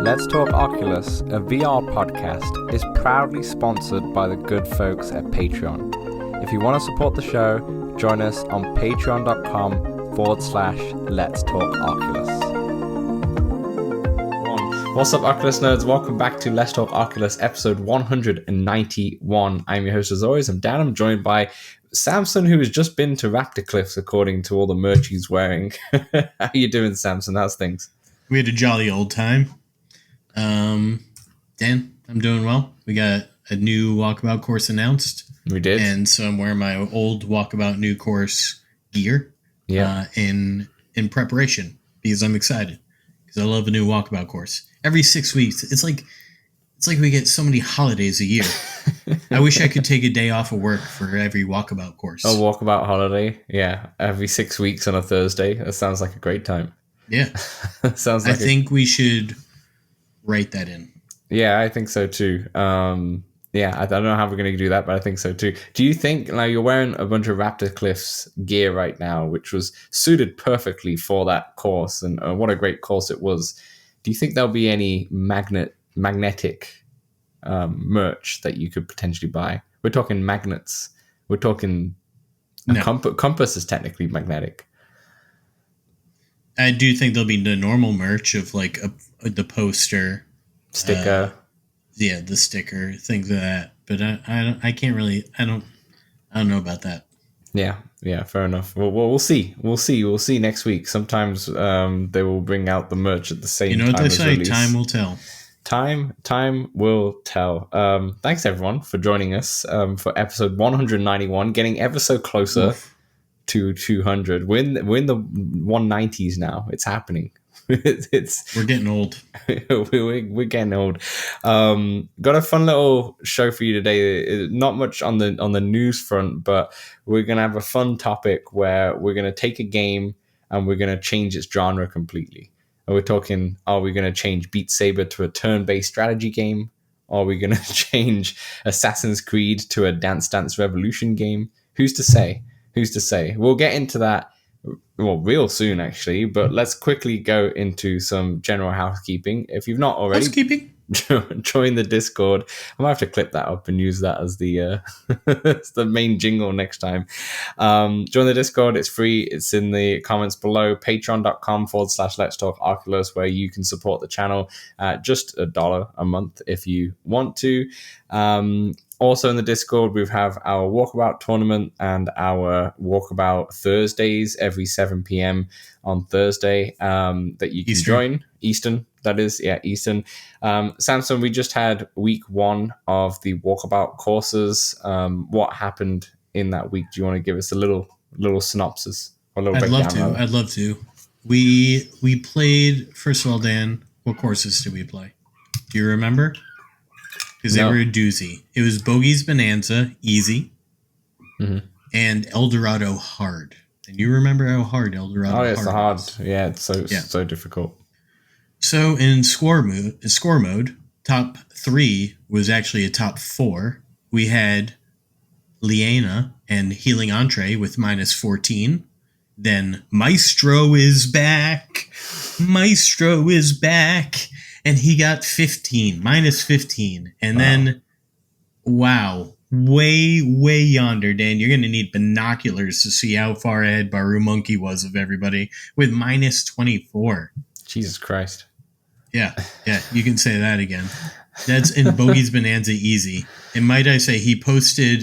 Let's Talk Oculus, a VR podcast, is proudly sponsored by the good folks at Patreon. If you want to support the show, join us on patreon.com/Let's Talk Oculus. What's up, Oculus nerds? Welcome back to Let's Talk Oculus, episode 191. I'm your host, as always. I'm Dan. I'm joined by Samson, who has just been to Raptor Cliffs, according to all the merch he's wearing. How you doing, Samson? How's things? We had a jolly old time. Dan, I'm doing well. We got a new Walkabout course announced. We did. And so I'm wearing my old Walkabout new course gear in preparation because I'm excited because I love a new Walkabout course. Every 6 weeks, it's like we get so many holidays a year. I wish I could take a day off of work for every Walkabout course. A Walkabout holiday? Yeah, every 6 weeks on a Thursday. That sounds like a great time. Yeah. Sounds like I think we should write that in. Yeah, I think so too. I don't know how we're going to do that, but I think so too. Do you think, now you're wearing a bunch of Raptor Cliffs gear right now, which was suited perfectly for that course, and what a great course it was. Do you think there'll be any magnetic merch that you could potentially buy? We're talking magnets. We're talking compass is technically magnetic. I do think there'll be the normal merch of like the poster, sticker, the sticker, things like that. But I can't really. I don't know about that. Yeah, fair enough. Well, we'll see. We'll see next week. Sometimes they will bring out the merch at the same time. You know what they as say? release. Time will tell. Time will tell. Thanks everyone for joining us for episode 191, getting ever so closer to 200. We're in the 190s now. It's happening. We're getting old. we're getting old. Got a fun little show for you today. Not much on the news front, but we're gonna have a fun topic where we're gonna take a game and we're gonna change its genre completely. And we're talking, are we gonna change Beatsaber to a turn-based strategy game? Are we gonna change Assassin's Creed to a Dance Dance Revolution game? Who's to say? We'll get into that real soon, actually, but let's quickly go into some general housekeeping. If you've not already, join the Discord. I might have to clip that up and use that as the the main jingle next time. Join the Discord. It's free. It's in the comments below. Patreon.com/Let's Talk Oculus, where you can support the channel at just $1 a month if you want to. Also in the Discord, we have our Walkabout tournament and our Walkabout Thursdays every 7 p.m. on Thursday that you can join. Eastern, that is. Yeah, Eastern. Samson, we just had week 1 of the Walkabout courses. What happened in that week? Do you want to give us a little synopsis? I'd love to. We played, first of all, Dan, what courses did we play? Do you remember? Because they were a doozy. It was Bogey's Bonanza, easy, and Eldorado, hard. And you remember how hard Eldorado hard was? Hard. Yeah, it's so difficult. So in score mode, top 3 was actually a top 4. We had Liana and Healing Entree with -14. Then Maestro is back. And he got -15. And then, wow, way yonder, Dan. You're going to need binoculars to see how far ahead Baru Monkey was of everybody with -24. Jesus Christ. Yeah, you can say that again. That's in Bogey's Bonanza easy. And might I say, he posted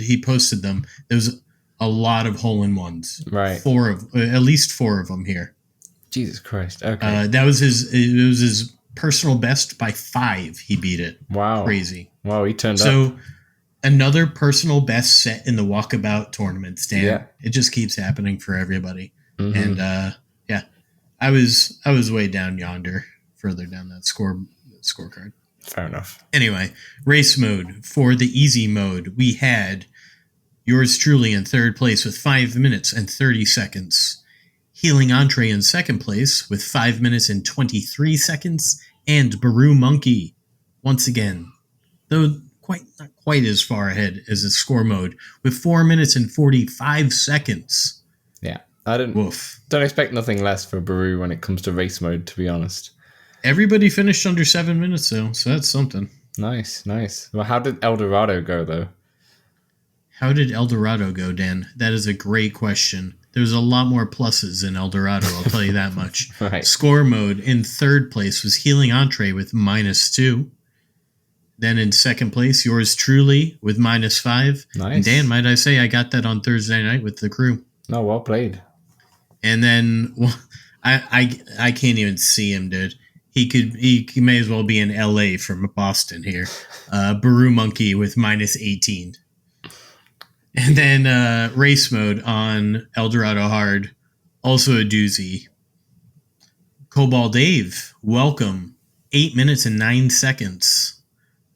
them. There was a lot of hole-in-ones. Right. At least 4 of them here. Jesus Christ. Okay. It was his personal best by 5. He beat it. Wow. Crazy. Wow, he turned up. So another personal best set in the Walkabout tournaments, Dan. Yeah. It just keeps happening for everybody. Mm-hmm. And I was way down yonder, further down that scorecard. Fair enough. Anyway, race mode. For the easy mode, we had yours truly in 3rd place with 5 minutes and 30 seconds. Healing Entree in 2nd place with 5 minutes and 23 seconds, and Baru Monkey, once again, though not quite as far ahead as the score mode, with 4 minutes and 45 seconds. Yeah, I don't expect nothing less for Baru when it comes to race mode, to be honest. Everybody finished under 7 minutes, though, so that's something. Nice. Well, how did El Dorado go, though? How did El Dorado go, Dan? That is a great question. There's a lot more pluses in El Dorado, I'll tell you that much. Right. Score mode in third place was Healing Entree with -2. Then in second place, yours truly with -5. Nice. And Dan, might I say, I got that on Thursday night with the crew. No, well played. And then I can't even see him, dude. He may as well be in LA from Boston here. Baru Monkey with -18. And then race mode on El Dorado Hard, also a doozy. Cobalt Dave, welcome. 8 minutes and 9 seconds.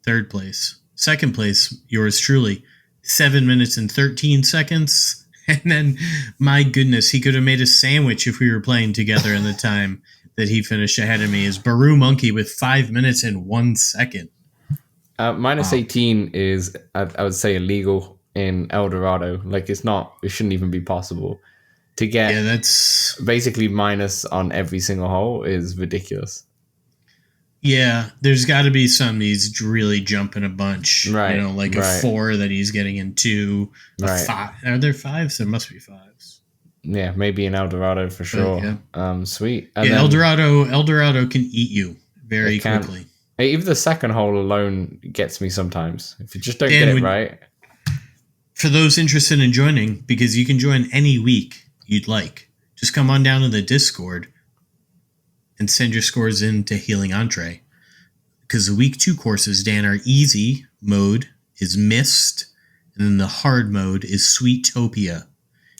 Third place. Second place, yours truly. 7 minutes and 13 seconds. And then, my goodness, he could have made a sandwich if we were playing together in the time that he finished ahead of me. Is Baru Monkey with 5 minutes and 1 second. -18 is, I would say, illegal in El Dorado. Like, it shouldn't even be possible. To get that's basically minus on every single hole is ridiculous. Yeah, there's got to be some he's really jumping a bunch. Right. Like a 4 that he's getting in 2. Right. 5. Are there 5s? There must be 5s. Yeah, maybe in El Dorado for sure. Yeah. Sweet. And then, El Dorado can eat you very quickly. Even the second hole alone gets me sometimes. If you just don't get it right. For those interested in joining, because you can join any week you'd like, just come on down to the Discord and send your scores in to Healing Entree. Because the week 2 courses, Dan, are easy mode is Mist, and then the hard mode is Sweetopia.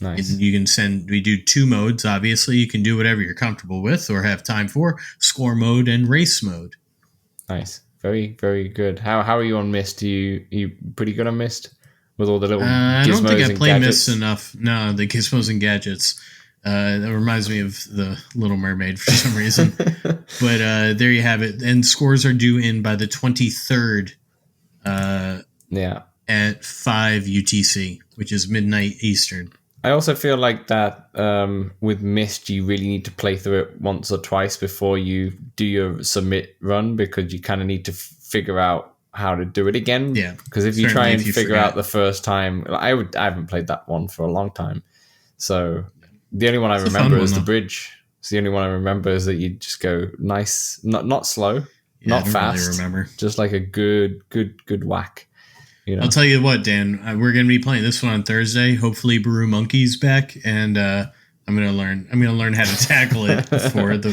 Nice. And you can we do 2 modes, obviously. You can do whatever you're comfortable with or have time for. Score mode and race mode. Nice. Very, very good. How are you on Mist? Are you pretty good on Mist? With all the little gizmos I don't think I play gadgets? Mist enough. No, the gizmos and gadgets. That reminds me of the Little Mermaid for some reason. But there you have it. And scores are due in by the 23rd at 5 UTC, which is midnight Eastern. I also feel like that with Mist, you really need to play through it once or twice before you do your submit run, because you kind of need to figure out how to do it again. Yeah. Because if you try and figure out the first time, I haven't played that one for a long time. So the only one I remember is the bridge. It's the only one I remember is that you just go nice, not slow, not fast, really remember. Just like a good whack. I'll tell you what, Dan, we're going to be playing this one on Thursday. Hopefully Baru Monkey's back, and I'm going to learn how to tackle it for Roger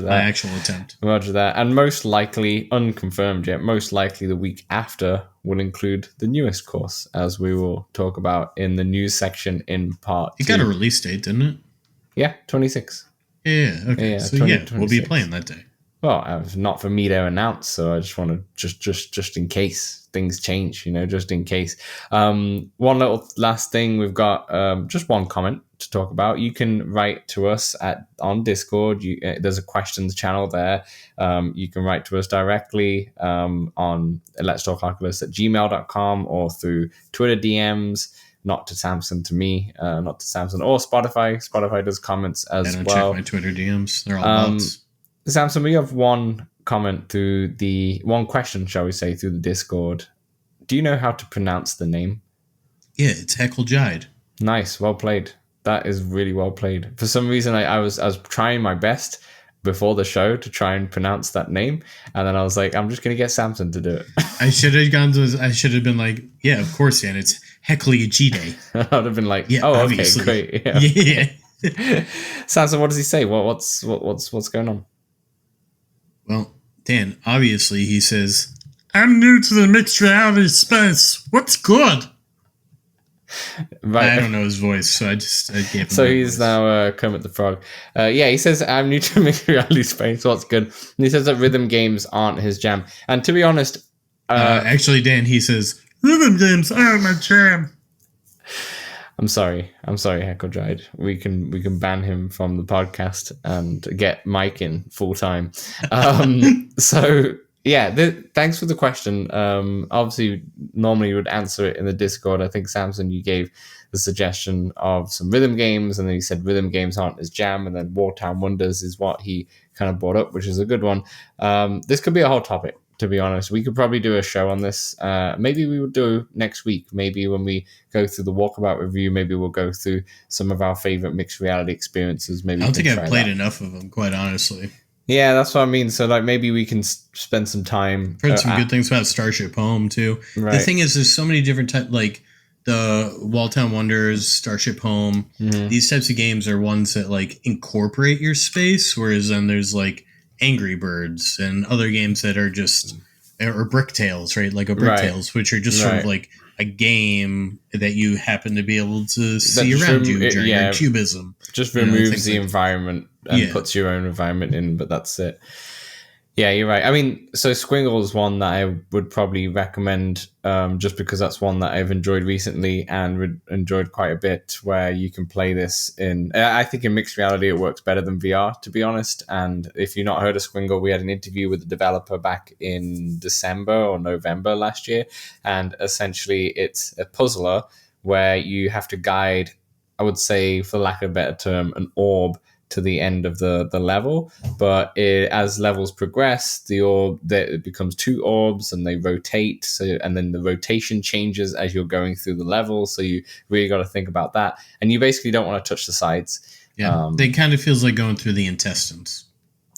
that. My actual attempt. Roger that. And most likely, unconfirmed yet, most likely the week after will include the newest course, as we will talk about in the news section in part 2. It got a release date, didn't it? Yeah, 26. Yeah, okay. So 26. We'll be playing that day. Well, not for me to announce, so I just want to just in case things change, just in case. One little last thing, we've got just one comment to talk about. You can write to us on Discord. There's a questions channel there. You can write to us directly on letstalkoculus@gmail.com or through Twitter DMs. Not to Samson, to me, not to Samson or Spotify. Spotify does comments as well. Check my Twitter DMs. They're all bots. Samson, we have one comment one question, shall we say, through the Discord. Do you know how to pronounce the name? Yeah, it's Heckle-Jide. Nice, well played. That is really well played. For some reason, I was trying my best before the show to try and pronounce that name, and then I was like, I'm just gonna get Samson to do it. I should have been like, yeah, of course, Dan. It's Heckle-Jide. I'd have been like, yeah, oh, obviously. Okay, great, yeah. Samson, what does he say? What's going on? Well, Dan, obviously he says, I'm new to the mixed reality space. What's good? Right. I don't know his voice, so I gave him So he's voice. Now Kermit the Frog. He says, I'm new to mixed reality space. What's good? And he says that rhythm games aren't his jam. And to be honest... actually, Dan, he says, rhythm games aren't my jam. I'm sorry, Heckle-Jide. We can ban him from the podcast and get Mike in full time. So yeah, thanks for the question. Obviously, normally you would answer it in the Discord. I think Samson, you gave the suggestion of some rhythm games, and then he said rhythm games aren't his jam, and then Wartown Wonders is what he kind of brought up, which is a good one. This could be a whole topic, to be honest. We could probably do a show on this. Maybe we will do next week. Maybe when we go through the Walkabout review, maybe we'll go through some of our favorite mixed reality experiences. Maybe I don't think I've played enough of them, quite honestly. Yeah, that's what I mean. So, like, maybe we can spend some time. I've heard some good things about Starship Home too. Right. The thing is, there's so many different types, like the Waltown Wonders, Starship Home. Mm-hmm. These types of games are ones that like incorporate your space, whereas then there's like Angry Birds and other games that are just or Brick Tales, right? Like a Brick Tales, which are just sort of like a game that you happen to be able to see around you during your cubism. Just removes the environment and puts your own environment in, but that's it. Yeah, you're right. I mean, so Squingle is one that I would probably recommend just because that's one that I've enjoyed recently and enjoyed quite a bit, where you can play this in... I think in mixed reality it works better than VR, to be honest. And if you've not heard of Squingle, we had an interview with the developer back in December or November last year. And essentially it's a puzzler where you have to guide, I would say, for lack of a better term, an orb to the end of the level, but as levels progress, it becomes two orbs and they rotate. And then the rotation changes as you're going through the level. So you really got to think about that. And you basically don't want to touch the sides. Yeah, it kind of feels like going through the intestines.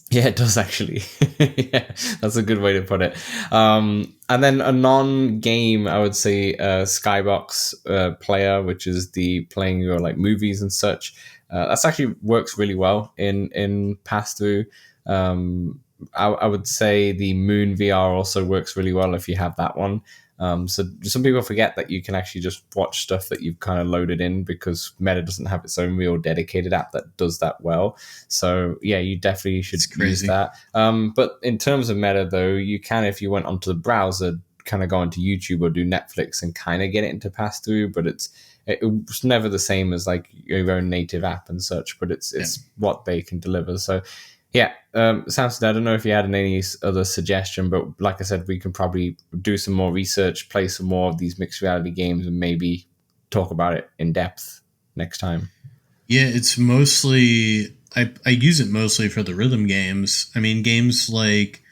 Yeah, it does actually. Yeah, that's a good way to put it. And then a non-game, I would say, Skybox player, which is the playing your like movies and such. That's actually works really well in pass-through. I would say the Moon VR also works really well if you have that one. So some people forget that you can actually just watch stuff that you've kind of loaded in, because Meta doesn't have its own real dedicated app that does that well. So yeah, you definitely should use that. But in terms of Meta though, you can, if you went onto the browser, kind of go onto YouTube or do Netflix and kind of get it into pass-through, but it's never the same as like your own native app and such, but it's what they can deliver. So yeah, Samson, I don't know if you had any other suggestion, but like I said, we can probably do some more research, play some more of these mixed reality games, and maybe talk about it in depth next time. Yeah, it's mostly I use it mostly for the rhythm games. I mean, games like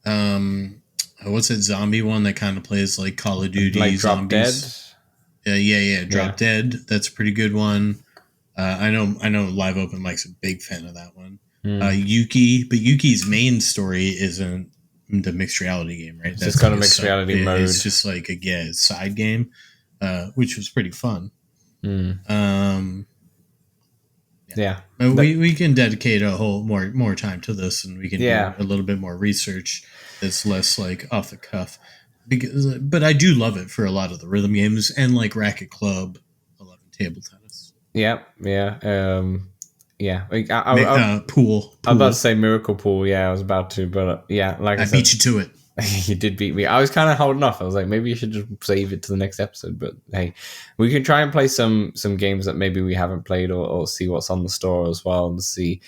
what's that zombie one that kind of plays like Call of Duty, like Drop Zombies? Dead? Drop Dead. That's a pretty good one. I know Live Open Mike's a big fan of that one. Yuki, but Yuki's main story isn't the mixed reality game, right? It's just got a mixed reality mode. It's just like a side game, which was pretty fun. Yeah, we can dedicate a whole more time to this, and we can do a little bit more research that's less like off the cuff. But I do love it for a lot of the rhythm games and like Racket Club 11 table tennis. Yeah. Pool. I was about to say Miracle Pool. Yeah, I was about to, but like I said, beat you to it. You did beat me. I was kind of holding off. I was like, maybe you should just save it to the next episode. But hey, we can try and play some games that maybe we haven't played, or see what's on the store as well, and see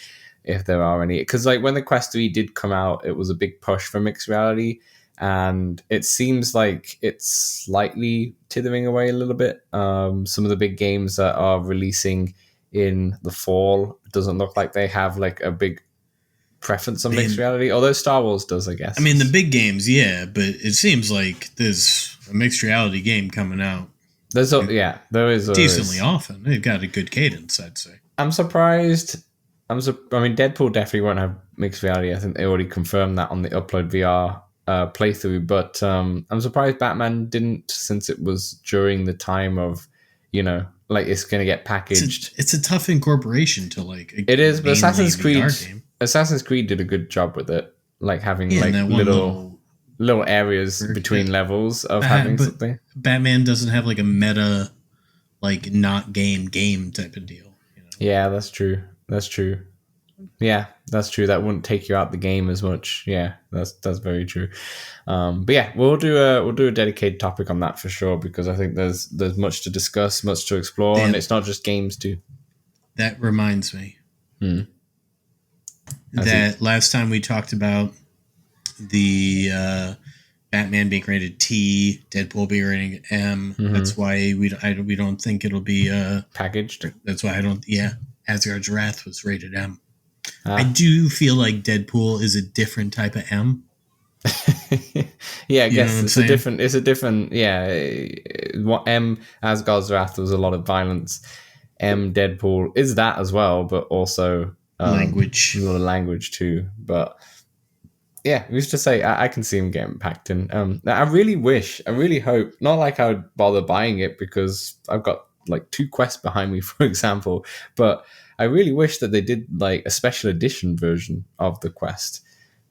if there are any. Because like when the Quest 3 did come out, it was a big push for mixed reality, and it seems like it's slightly tithering away a little bit. Some of the big games that are releasing in the fall, it doesn't look like they have like a big preference on mixed reality, although Star Wars does, I guess. I mean, the big games, yeah, but it seems like there's a mixed reality game coming out. There is decently often. They've got a good cadence, I'd say. I'm surprised. I mean, Deadpool definitely won't have mixed reality. I think they already confirmed that on the Upload VR playthrough, but I'm surprised Batman didn't, since it was during the time of, like it's going to get packaged. It's a tough incorporation to like. It is, but Assassin's Creed did a good job with it, like having like little areas between levels of having something. Batman doesn't have like a meta, like not game type of deal. Yeah, that's true. Yeah, that's true. That wouldn't take you out the game as much. Yeah, that's very true. But yeah, we'll do a dedicated topic on that for sure, because I think there's much to discuss, much to explore, and it's not just games too. That reminds me that last time we talked about the Batman being rated T, Deadpool being rated M. Mhm. That's why we don't think it'll be Packaged. That's why I don't. Yeah, Asgard's Wrath was rated M. Ah. I do feel like Deadpool is a different type of M. Yeah, I You know guess what I'm it's saying? a different. Yeah, what M Asgard's Wrath was a lot of violence. M Deadpool is that as well, but also Language. a lot of language too. But yeah, who's to say? I can see him getting packed in. I really hope, not like I would bother buying it because I've got like 2 quests behind me, for example. But I really wish that they did like a special edition version of the quest.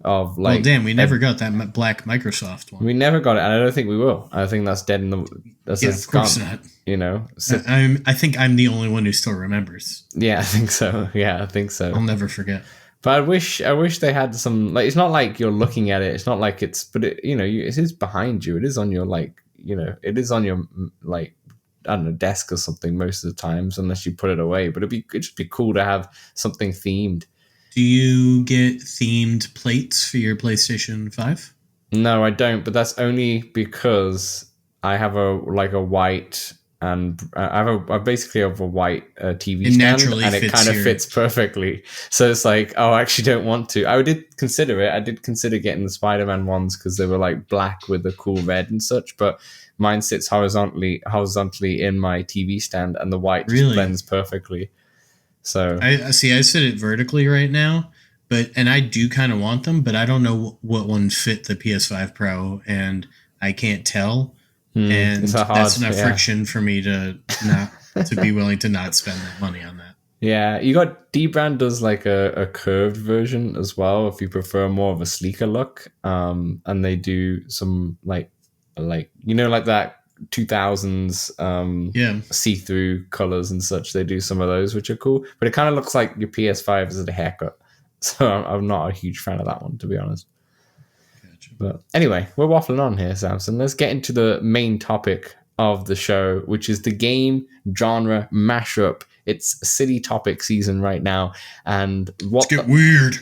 Of like, Well, damn, we never got that black Microsoft one. we never got it, and I don't think we will. I think that's dead in the. That's Yeah, of course gone, not. You know. So, I think I'm the only one who still remembers. yeah, I think so. Yeah, I think so. I'll never forget. But I wish they had some, like, it's not like you're looking at it. It's not like it's, but it, it is behind you. It is on your, like, it is on your, like, I don't know, desk or something most of the times, unless you put it away. But it'd just be cool to have something themed. Do you get themed plates for your PlayStation 5? No, I don't. But that's only because I have a white. And I basically have a white TV stand, and it kind of fits perfectly. So it's like, oh, I actually don't want to. I did consider it. I did consider getting the Spider-Man ones because they were like black with a cool red and such. But mine sits horizontally in my TV stand, and the white just blends perfectly. So I sit it vertically right now, and I do kind of want them, but I don't know what one fit the PS5 Pro, and I can't tell. And that's enough friction for me to be willing to not spend that money on that. Yeah, you got DAzn does like a curved version as well if you prefer more of a sleeker look. And they do some like like that 2000s see-through colors and such. They do some of those which are cool, but it kind of looks like your PS5 is a haircut. So I'm not a huge fan of that one, to be honest. But anyway, we're waffling on here, Samson. Let's get into the main topic of the show, which is the game genre mashup. It's city topic season right now, and let's get weird.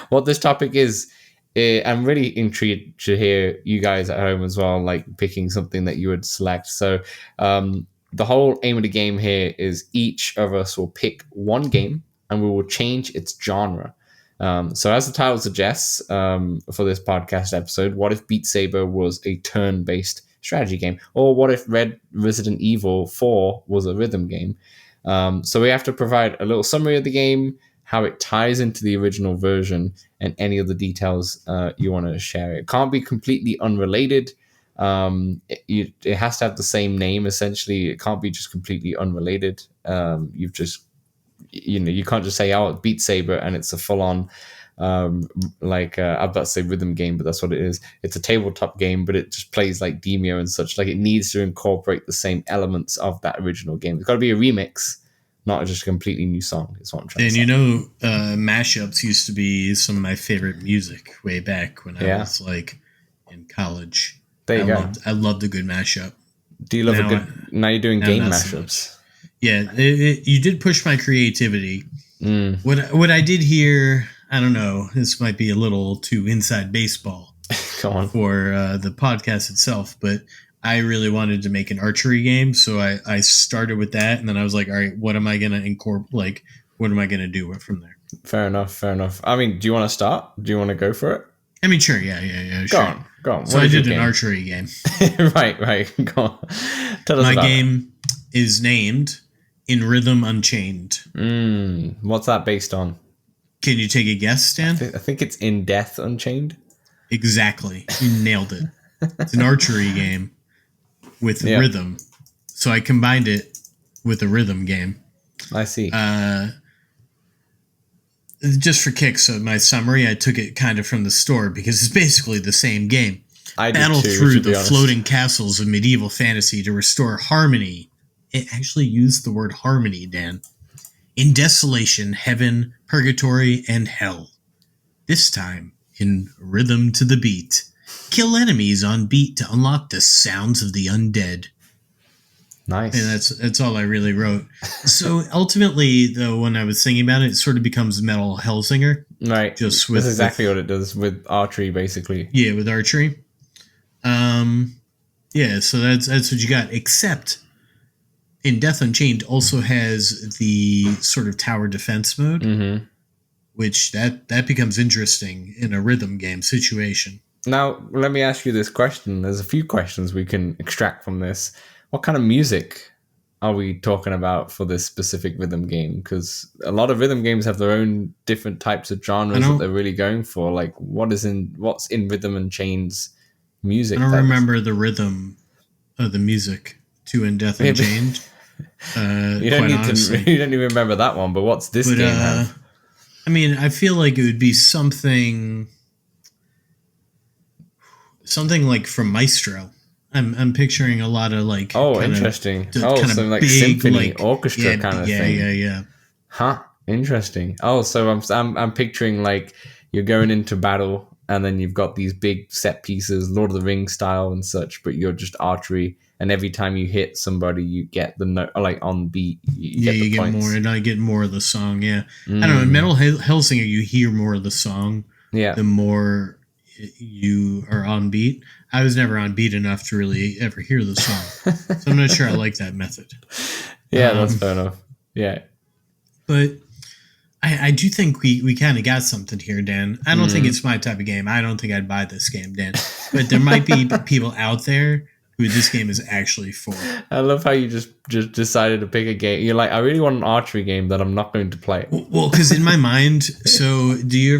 What this topic is, I'm really intrigued to hear you guys at home as well, like picking something that you would select. So, the whole aim of the game here is each of us will pick one game, and we will change its genre. So as the title suggests, for this podcast episode, what if Beatsaber was a turn-based strategy game? Or what if Resident Evil 4 was a rhythm game? So we have to provide a little summary of the game, how it ties into the original version, and any other details you want to share. It can't be completely unrelated. It has to have the same name, essentially. It can't be just completely unrelated. You can't just say, oh, Beatsaber, and it's a full-on, I'm about to say rhythm game, but that's what it is. It's a tabletop game, but it just plays like Demio and such. Like, it needs to incorporate the same elements of that original game. It's got to be a remix, not just a completely new song. Is what I'm trying to say. And mashups used to be some of my favorite music way back when I was like in college. There you go. I loved a good mashup. Do you love a good? Now you're doing game mashups. Yeah, you did push my creativity. What I did here, I don't know. This might be a little too inside baseball Go on. for the podcast itself, but I really wanted to make an archery game, so I started with that, and then I was like, all right, what am I gonna incorporate? Like, what am I gonna do from there? Fair enough. I mean, do you want to start? Do you want to go for it? I mean, sure, yeah. Go on. So I did an archery game. right. Go on. Tell us my about game is named In Rhythm Unchained. What's that based on? Can you take a guess, Stan? I think it's In Death Unchained. Exactly. You nailed it. It's an archery game with rhythm. So I combined it with a rhythm game. I see. Just for kicks, my summary, I took it kind of from the store because it's basically the same game. I battle through the floating castles of medieval fantasy to restore harmony. It actually used the word harmony, Dan. In desolation, heaven, purgatory, and hell. This time, in rhythm to the beat. Kill enemies on beat to unlock the sounds of the undead. Nice. And that's all I really wrote. So ultimately, though, when I was thinking about it, it sort of becomes Metal Hellsinger. Right. That's exactly what it does with archery, basically. Yeah, with archery. Yeah, so that's what you got. Except in Death Unchained also has the sort of tower defense mode, Mm-hmm. which that becomes interesting in a rhythm game situation. Now, let me ask you this question. There's a few questions we can extract from this. What kind of music are we talking about for this specific rhythm game? Because a lot of rhythm games have their own different types of genres that they're really going for. Like, what's in Rhythm and Chain's music? I don't remember the rhythm of the music to In Death Unchained. You don't need honestly. You don't even remember that one. But what's this game have? I mean, I feel like it would be something like from Maestro. I'm picturing a lot of like interesting. So like big, symphony like, orchestra kind of thing. Yeah. Huh. Interesting. So I'm picturing like you're going into battle and then you've got these big set pieces, Lord of the Rings style and such, but you're just archery, and every time you hit somebody you get the note like on beat. You get more, and I get more of the song. Yeah. I don't know, in Metal Hellsinger you hear more of the song. Yeah. The more you are on beat. I was never on beat enough to really ever hear the song. So I'm not sure I like that method. Yeah, that's fair enough. Yeah. But I do think we kind of got something here, Dan. I don't think it's my type of game. I don't think I'd buy this game, Dan. But there might be people out there who this game is actually for. I love how you just decided to pick a game. You're like, I really want an archery game that I'm not going to play. Well, because in my mind, so do you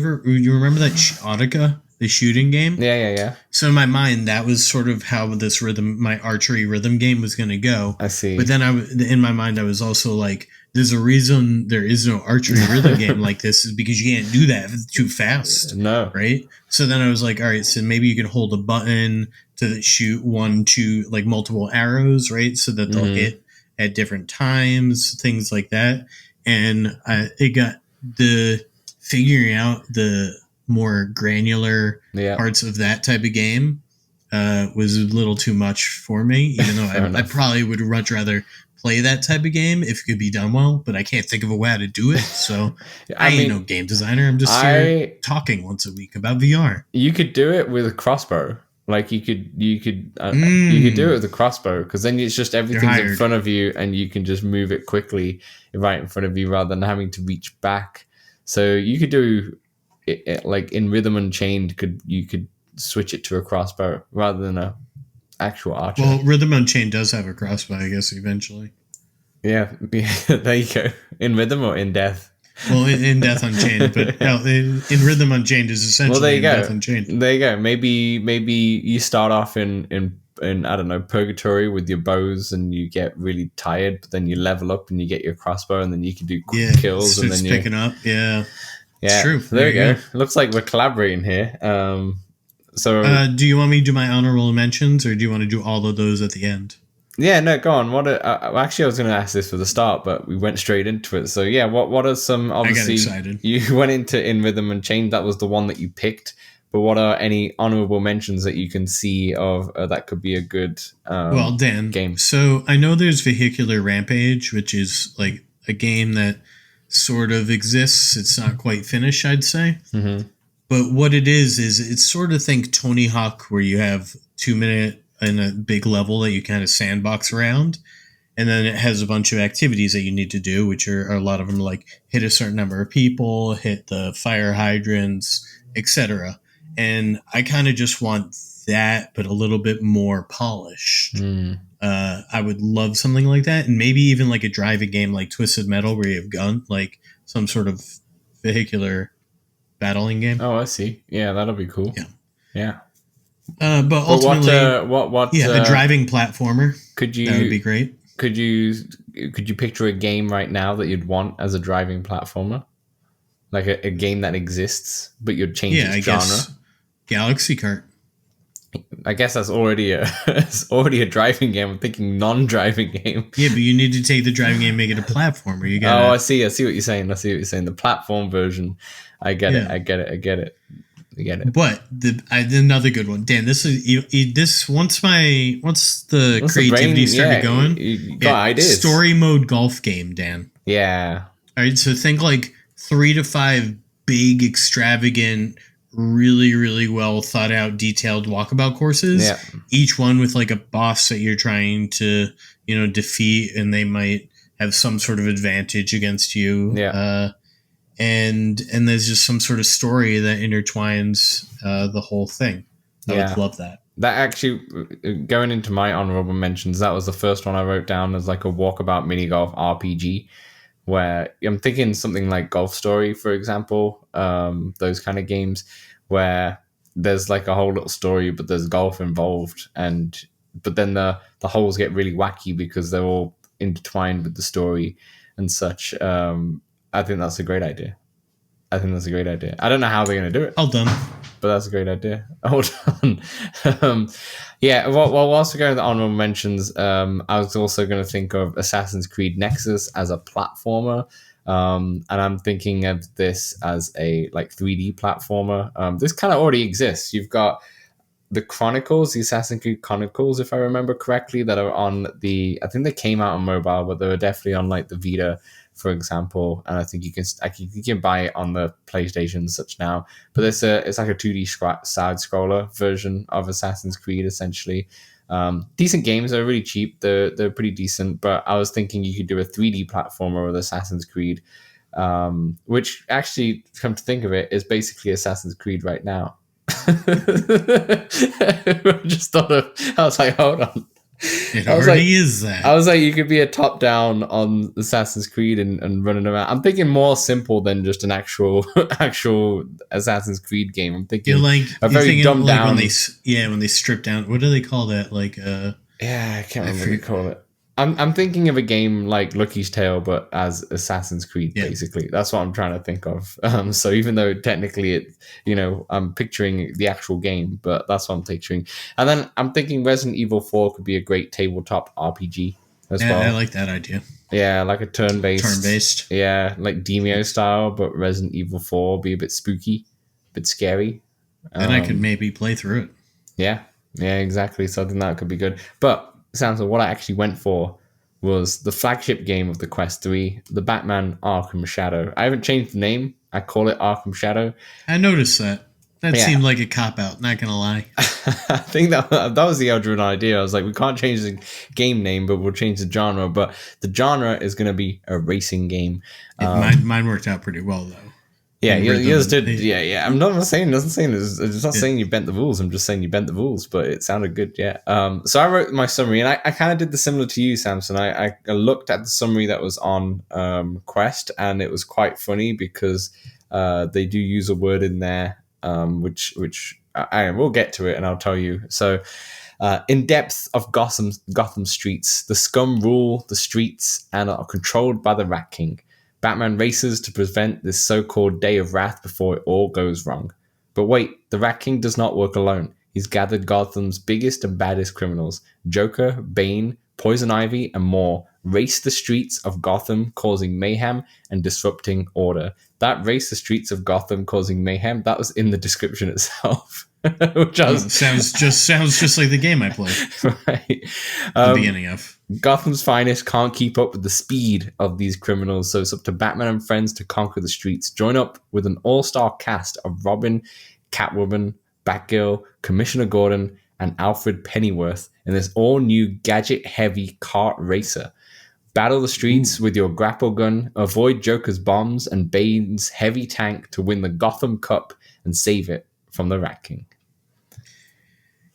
remember that Audica? The shooting game? Yeah. So in my mind, that was sort of how my archery rhythm game was going to go. I see. But then in my mind, I was also like, there's a reason there is no archery rhythm game like this is because you can't do that if it's too fast. No. Right? So then I was like, all right, so maybe you can hold a button to shoot 1, 2, like multiple arrows, right? So that they'll hit at different times, things like that. And it got the figuring out the more granular parts of that type of game was a little too much for me, even though I probably would much rather play that type of game if it could be done well, but I can't think of a way to do it. So I ain't no game designer. I'm just here talking once a week about VR. You could do it with a crossbow. Like you could do it with a crossbow, because then it's just everything's in front of you and you can just move it quickly right in front of you rather than having to reach back. So you could do it, like in Rhythm Unchained, you could switch it to a crossbow rather than a actual archer. Well, Rhythm Unchained does have a crossbow, I guess, eventually. Yeah, there you go. In Rhythm or in Death? Well, in Death Unchained, but no, in Rhythm Unchained is essentially Death Unchained. There you go. Maybe you start off in I don't know, Purgatory with your bows and you get really tired, but then you level up and you get your crossbow and then you can do quick kills and then you're picking up. Yeah. Yeah, it's true. There you go. Looks like we're collaborating here. So, do you want me to do my honorable mentions, or do you want to do all of those at the end? Yeah, no, go on. Actually, I was going to ask this for the start, but we went straight into it. So, yeah, what are some? Obviously, I got excited. You went into In Rhythm Unchained. That was the one that you picked. But what are any honorable mentions that you can see of that could be a good Dan, game? So I know there's Vehicular Rampage, which is like a game that sort of exists. It's not quite finished, I'd say. Mm-hmm. But what it is it's sort of think Tony Hawk, where you have 2 minute in a big level that you kind of sandbox around. And then it has a bunch of activities that you need to do, which are a lot of them like hit a certain number of people, hit the fire hydrants, etc. And I kind of just want that, but a little bit more polished. I would love something like that. And maybe even like a driving game like Twisted Metal, where you have gun, like some sort of vehicular battling game. Oh, I see. Yeah, that'll be cool. Yeah. But ultimately, a driving platformer. That would be great. Could you picture a game right now that you'd want as a driving platformer? Like a game that exists, but you'd change its genre? Guess Galaxy Kart. I guess that's already a driving game. I'm thinking non-driving game. Yeah, but you need to take the driving game and make it a platformer. You got. Oh, I see what you're saying. The platform version. I get it. But another good one, Dan. This is once the creativity started going. You got ideas. Story mode golf game, Dan. Yeah. All right. So think like 3 to 5 big, extravagant really, really well thought out, detailed walkabout courses. Yeah. Each one with like a boss that you're trying to, defeat, and they might have some sort of advantage against you. Yeah. And there's just some sort of story that intertwines the whole thing. I would love that. That actually, going into my honorable mentions, that was the first one I wrote down as like a walkabout mini golf RPG, where I'm thinking something like Golf Story, for example, those kind of games where there's like a whole little story, but there's golf involved, but then the holes get really wacky because they're all intertwined with the story and such. I think that's a great idea. I don't know how they're going to do it. Well done. But that's a great idea. Hold on. While also going to the honorable mentions, I was also going to think of Assassin's Creed Nexus as a platformer. And I'm thinking of this as a like 3D platformer. This kind of already exists. You've got the Chronicles, the Assassin's Creed Chronicles, if I remember correctly, that are on I think they came out on mobile, but they were definitely on like the Vita, for example. And I think you can buy it on the PlayStation and such now. But it's like a 2D side scroller version of Assassin's Creed, essentially. Decent games. They're really cheap. They're pretty decent. But I was thinking you could do a 3D platformer with Assassin's Creed, which actually, come to think of it, is basically Assassin's Creed right now. I just thought I was like, hold on. It already is that. I was like, you could be a top down on Assassin's Creed and running around. I'm thinking more simple than just an actual Assassin's Creed game. I'm thinking a very dumbed down. When they strip down, what do they call that? Like I can't remember what they call it. I'm thinking of a game like Lucky's Tale, but as Assassin's Creed, basically. That's what I'm trying to think of. So even though technically I'm picturing the actual game, but that's what I'm picturing. And then I'm thinking Resident Evil 4 could be a great tabletop RPG as well. I like that idea. Yeah, like a turn-based. Yeah, like Demio style, but Resident Evil 4 be a bit spooky, a bit scary. And I could maybe play through it. Yeah, exactly. So I think that could be good. But Samson, what I actually went for was the flagship game of the Quest 3, the Batman Arkham Shadow. I haven't changed the name. I call it Arkham Shadow. I noticed that. That seemed like a cop-out, not going to lie. I think that was the original idea. I was like, we can't change the game name, but we'll change the genre. But the genre is going to be a racing game. Mine worked out pretty well, though. Yeah, yours did. Yeah. I'm not saying. It's not saying you bent the rules. I'm just saying you bent the rules, but it sounded good. Yeah. So I wrote my summary, and I kind of did the similar to you, Samson. I looked at the summary that was on Quest, and it was quite funny because they do use a word in there, which I will get to it, and I'll tell you. So, in depth of Gotham streets, the scum rule the streets and are controlled by the Rat King. Batman races to prevent this so-called day of wrath before it all goes wrong. But wait, the Rat King does not work alone. He's gathered Gotham's biggest and baddest criminals. Joker, Bane, Poison Ivy, and more race the streets of Gotham, causing mayhem and disrupting order. That race the streets of Gotham, causing mayhem, that was in the description itself. Which sounds just like the game I played. Right. The beginning of. Gotham's finest can't keep up with the speed of these criminals, so it's up to Batman and friends to conquer the streets. Join up with an all-star cast of Robin, Catwoman, Batgirl, Commissioner Gordon, and Alfred Pennyworth in this all-new gadget-heavy kart racer. Battle the streets with your grapple gun, avoid Joker's bombs and Bane's heavy tank to win the Gotham Cup and save it from the Rat King.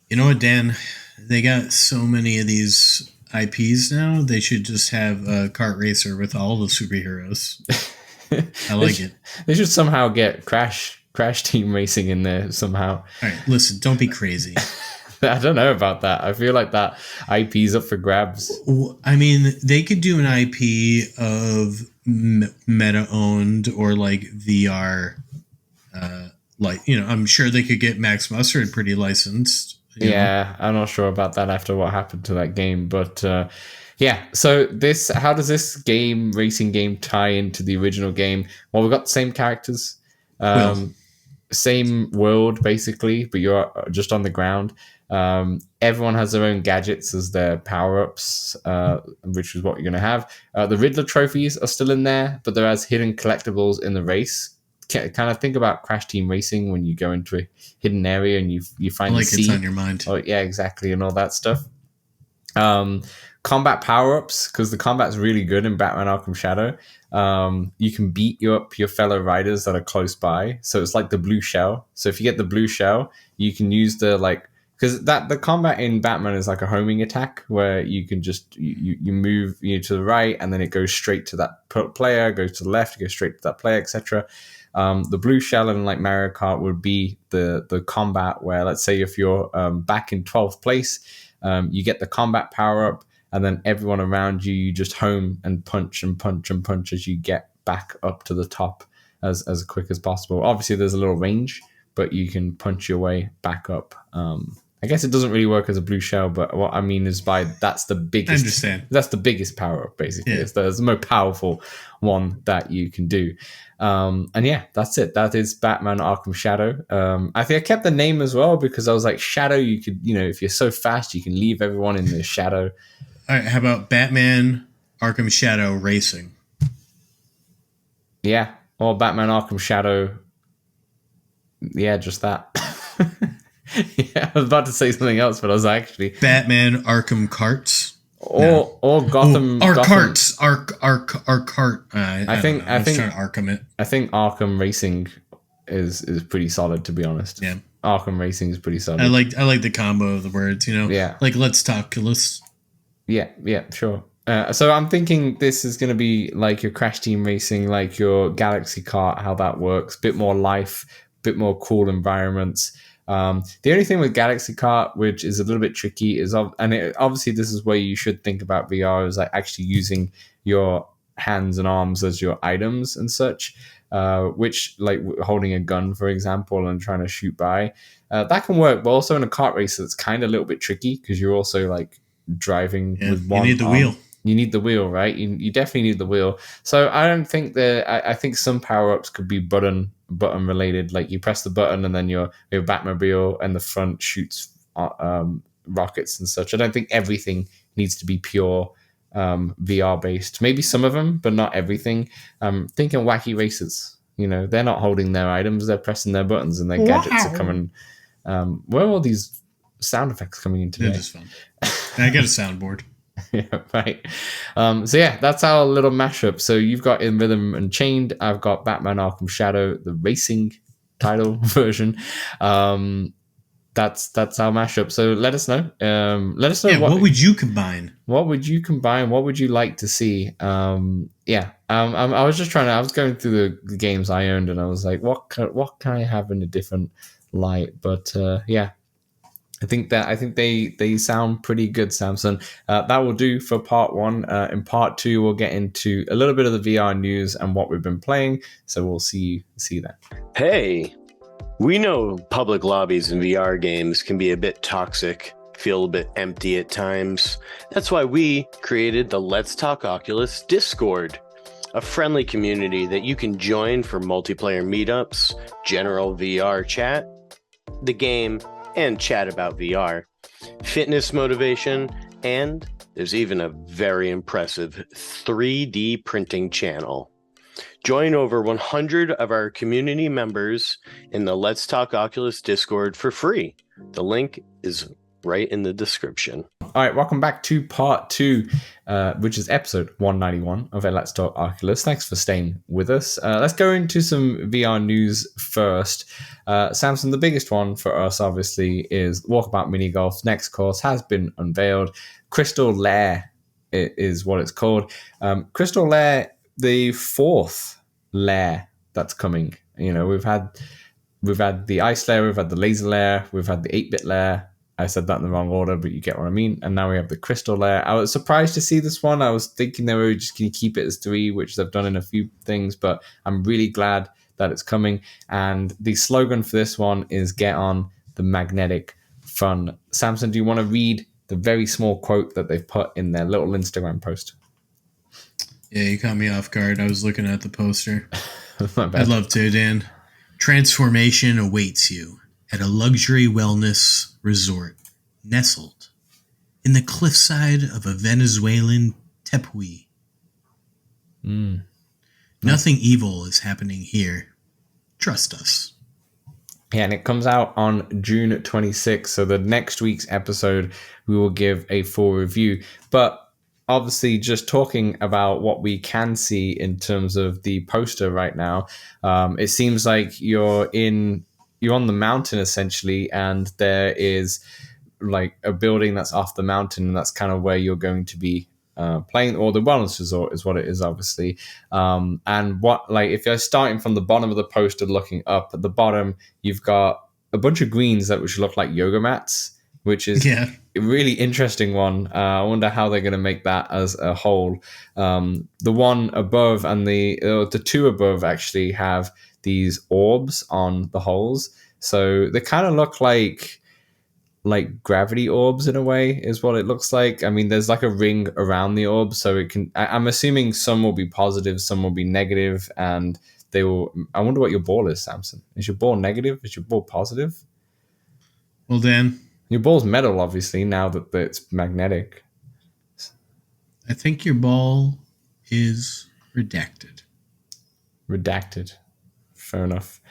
You know what, Dan? They got so many of these IPs now. They should just have a kart racer with all the superheroes. I like it. They should somehow get Crash Team Racing in there somehow. All right, listen, don't be crazy. I don't know about that. I feel like that IP's up for grabs. I mean, they could do an IP of meta-owned or like VR. I'm sure they could get Max Mustard pretty licensed. Yeah, I'm not sure about that after what happened to that game, but so how does this racing game tie into the original game? Well, we've got the same characters, same world basically, but you're just on the ground. Everyone has their own gadgets as their power-ups, which is what you're going to have. The Riddler trophies are still in there, but they're as hidden collectibles in the race. kind of think about Crash Team Racing when you go into a hidden area and you find like the sea. it's on your mind. Oh yeah, exactly, and all that stuff. Combat power-ups, because the combat's really good in Batman Arkham Shadow. You can beat up your fellow riders that are close by, so it's like the blue shell. So if you get the blue shell, you can use the because the combat in Batman is like a homing attack where you can just you move to the right and then it goes straight to that player, goes to the left, goes straight to that player, etc. The blue shell in like Mario Kart would be the combat where, let's say if you're back in 12th place, you get the combat power up, and then everyone around you just home and punch and punch and punch as you get back up to the top as quick as possible. Obviously, there's a little range, but you can punch your way back up. I guess it doesn't really work as a blue shell, but what I mean is that's the biggest. I understand. That's the biggest power up, basically. Yeah. It's the most powerful one that you can do. And yeah, that's it. That is Batman Arkham Shadow. I think I kept the name as well because I was like, Shadow, you could, if you're so fast, you can leave everyone in the shadow. All right, how about Batman Arkham Shadow Racing? Yeah, or Batman Arkham Shadow. Yeah, just that. Yeah, I was about to say something else, but I was actually Batman Arkham Karts. Or Gotham. Karts. Cart. I think trying to Arkham it. I think Arkham Racing is pretty solid, to be honest. Yeah, Arkham Racing is pretty solid. I like the combo of the words. Yeah, like letstalkoculus. Yeah, sure. So I'm thinking this is going to be like your Crash Team Racing, like your Galaxy Kart, how that works. Bit more life, bit more cool environments. The only thing with Galaxy Kart, which is a little bit tricky, is obviously this is where you should think about VR, is like actually using your hands and arms as your items and such, which like holding a gun, for example, and trying to shoot by. That can work, but also in a kart race, it's kind of a little bit tricky because you're also like driving with one. You need the wheel. You need the wheel, right? You definitely need the wheel. So I don't think I think some power-ups could be button related. Like you press the button and then your Batmobile and the front shoots rockets and such. I don't think everything needs to be pure VR based. Maybe some of them, but not everything. Thinking wacky races. They're not holding their items; they're pressing their buttons, and their gadgets are coming. Where are all these sound effects coming in today? They're just fun. I got a soundboard. Yeah, right. So yeah, that's our little mashup. So you've got In Rhythm and Chained. I've got Batman Arkham Shadow, the racing title version. That's our mashup. So let us know. Let us know. Yeah, what would you combine? What would you combine? What would you like to see? I was just I was going through the games I owned, and I was like, what can I have in a different light? But yeah. I think they sound pretty good, Samson. That will do for part one. In part two, we'll get into a little bit of the VR news and what we've been playing. So we'll see that. Hey, we know public lobbies in VR games can be a bit toxic, feel a bit empty at times. That's why we created the Let's Talk Oculus Discord, a friendly community that you can join for multiplayer meetups, general VR chat, the game, and chat about VR, fitness motivation, and there's even a very impressive 3D printing channel. Join over 100 of our community members in the Let's Talk Oculus Discord for free. The link is right in the description. All right, welcome back to part two, which is episode 191 of Let's Talk Oculus. Thanks for staying with us. Let's go into some VR news first. Samson, the biggest one for us, obviously, is Walkabout Mini Golf's next course has been unveiled. Crystal Lair is what it's called. Crystal Lair, the fourth lair that's coming. We've had the ice lair, we've had the laser lair, we've had the 8-bit lair. I said that in the wrong order, but you get what I mean. And now we have the crystal lair. I was surprised to see this one. I was thinking they were just going to keep it as 3, which they've done in a few things, but I'm really glad that it's coming. And the slogan for this one is "Get on the magnetic fun." Samson, do you want to read the very small quote that they've put in their little Instagram post? Yeah, you caught me off guard. I was looking at the poster. I'd love to, Dan. Transformation awaits you at a luxury wellness resort nestled in the cliffside of a Venezuelan tepuy. Nothing evil is happening here. Trust us. Yeah, and it comes out on June 26th. So the next week's episode, we will give a full review. But obviously, just talking about what we can see in terms of the poster right now, it seems like you're on the mountain essentially, and there is like a building that's off the mountain, and that's kind of where you're going to be playing, or the wellness resort is what it is, obviously. And what, like, if you're starting from the bottom of the poster looking up at the bottom, you've got a bunch of greens that which look like yoga mats, which is a really interesting one. I wonder how they're going to make that as a whole. The one above and the two above actually have these orbs on the holes, so they kind of look like gravity orbs in a way, is what it looks like. I mean, there's like a ring around the orb, so it can. I'm assuming some will be positive, some will be negative, and they will. I wonder what your ball is, Samson. Is your ball negative? Is your ball positive? Well, Dan, your ball's metal, obviously. Now that it's magnetic, I think your ball is redacted. Redacted. Fair enough.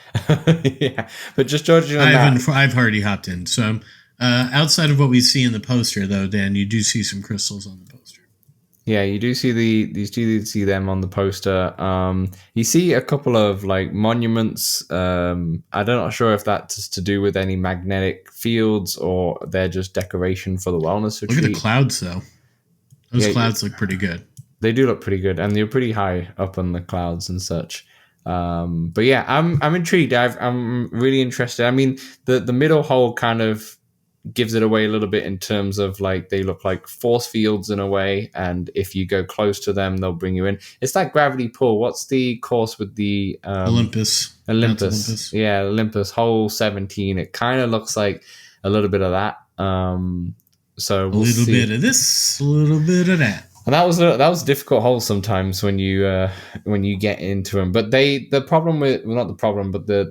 Yeah, but just judging on that, I've already hopped in, so. Outside of what we see in the poster, though, Dan, you do see some crystals on the poster. Yeah, you do see see them on the poster. You see a couple of like monuments. I'm not sure if that's to do with any magnetic fields or they're just decoration for the wellness retreat. Look at the clouds, though. Those clouds look pretty good. They do look pretty good, and you're pretty high up on the clouds and such. But yeah, I'm intrigued. I'm really interested. I mean, the middle hole kind of gives it away a little bit in terms of like they look like force fields in a way, and if you go close to them they'll bring you in. It's that gravity pull. What's the course with the Olympus? Yeah, Olympus hole 17. It kind of looks like a little bit of that. So we'll see. Bit of this, a little bit of that. And that was a difficult hole sometimes when you get into them. But the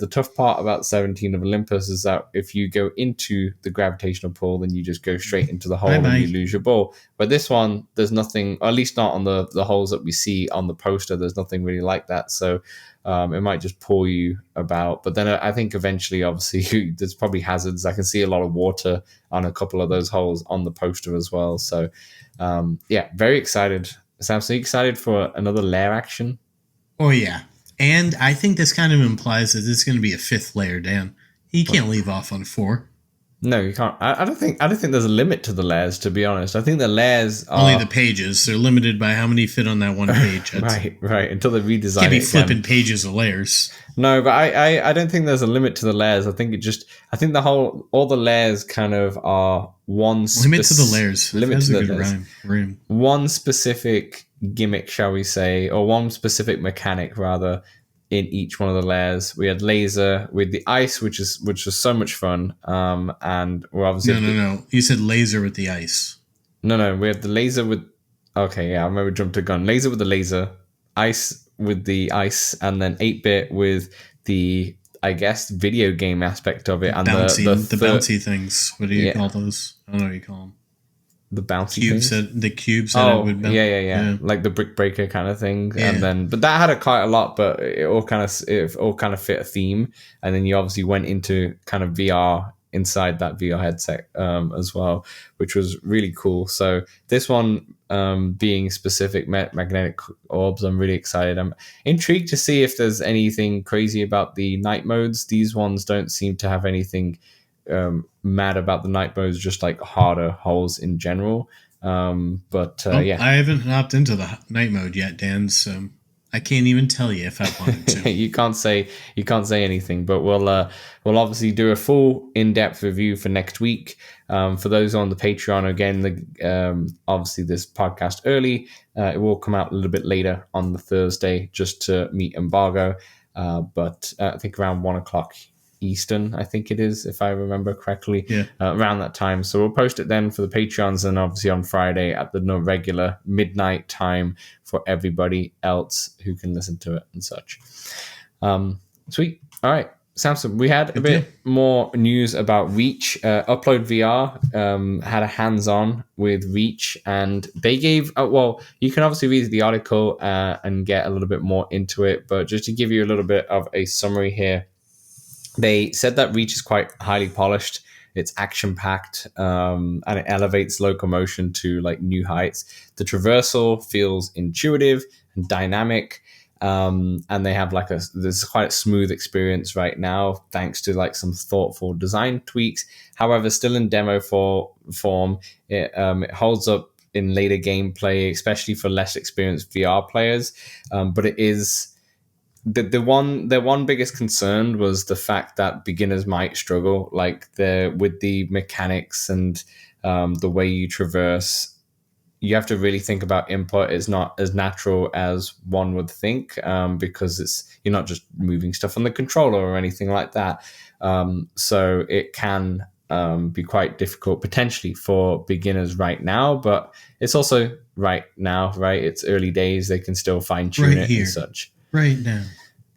tough part about 17 of Olympus is that if you go into the gravitational pull, then you just go straight into the hole and you lose your ball. But this one, there's nothing, or at least not on the holes that we see on the poster. There's nothing really like that. So it might just pull you about. But then I think eventually, obviously, there's probably hazards. I can see a lot of water on a couple of those holes on the poster as well. So yeah, very excited. Samson, excited for another Lair action? Oh yeah, and I think this kind of implies that this is going to be a fifth Lair, Dan. You can't leave off on 4. No, you can't. I don't think there's a limit to the Lairs, to be honest. I think the Lairs are only the pages. They're limited by how many fit on that one page. right. Until they redesign it. Can't be flipping pages of Lairs. No, but I don't think there's a limit to the Lairs. I think all the Lairs kind of are one limit to the Lairs. Limit to the Lairs. One specific gimmick, shall we say, or one specific mechanic rather, in each one of the Lairs. We had laser with the ice, which was so much fun. And we're obviously no. You said laser with the ice. No. We had the laser with. Okay, yeah, I remember jumped a gun. Laser with the laser, ice with the ice, and then 8-bit with the, I guess, video game aspect of it, and the bouncy things. What do you call those? I don't know what you call them. The bouncy cubes things? The cubes that it would bounce. Yeah. Like the brick breaker kind of thing. Yeah. And then, but that had quite a lot, but it all kind of fit a theme. And then you obviously went into kind of VR inside that VR headset as well, which was really cool. So this one being specific magnetic orbs, I'm really excited. I'm intrigued to see if there's anything crazy about the night modes. These ones don't seem to have anything mad about the night modes, just like harder holes in general. Yeah, I haven't hopped into the night mode yet, Dan, so I can't even tell you if I wanted to. you can't say anything, but we'll obviously do a full in-depth review for next week. For those on the Patreon, again, obviously this podcast early, it will come out a little bit later on the Thursday just to meet embargo, but I think around 1:00 Eastern, I think it is, if I remember correctly, around that time. So we'll post it then for the Patreons, and obviously on Friday at the regular midnight time for everybody else who can listen to it and such. Sweet. All right, Samson, we had a bit more news about Reach. Upload VR had a hands-on with Reach, and they gave you can obviously read the article and get a little bit more into it, but just to give you a little bit of a summary here, They said that Reach is quite highly polished. It's action packed, and it elevates locomotion to like new heights. The traversal feels intuitive and dynamic, and they have like there's quite a smooth experience right now, thanks to like some thoughtful design tweaks. However, still in demo form, it holds up in later gameplay, especially for less experienced VR players. But it is their one biggest concern was the fact that beginners might struggle, like with the mechanics and the way you traverse. You have to really think about input. It's not as natural as one would think, because you're not just moving stuff on the controller or anything like that. So it can be quite difficult potentially for beginners right now, but it's also right now, right? It's early days. They can still fine tune it and such. Right now.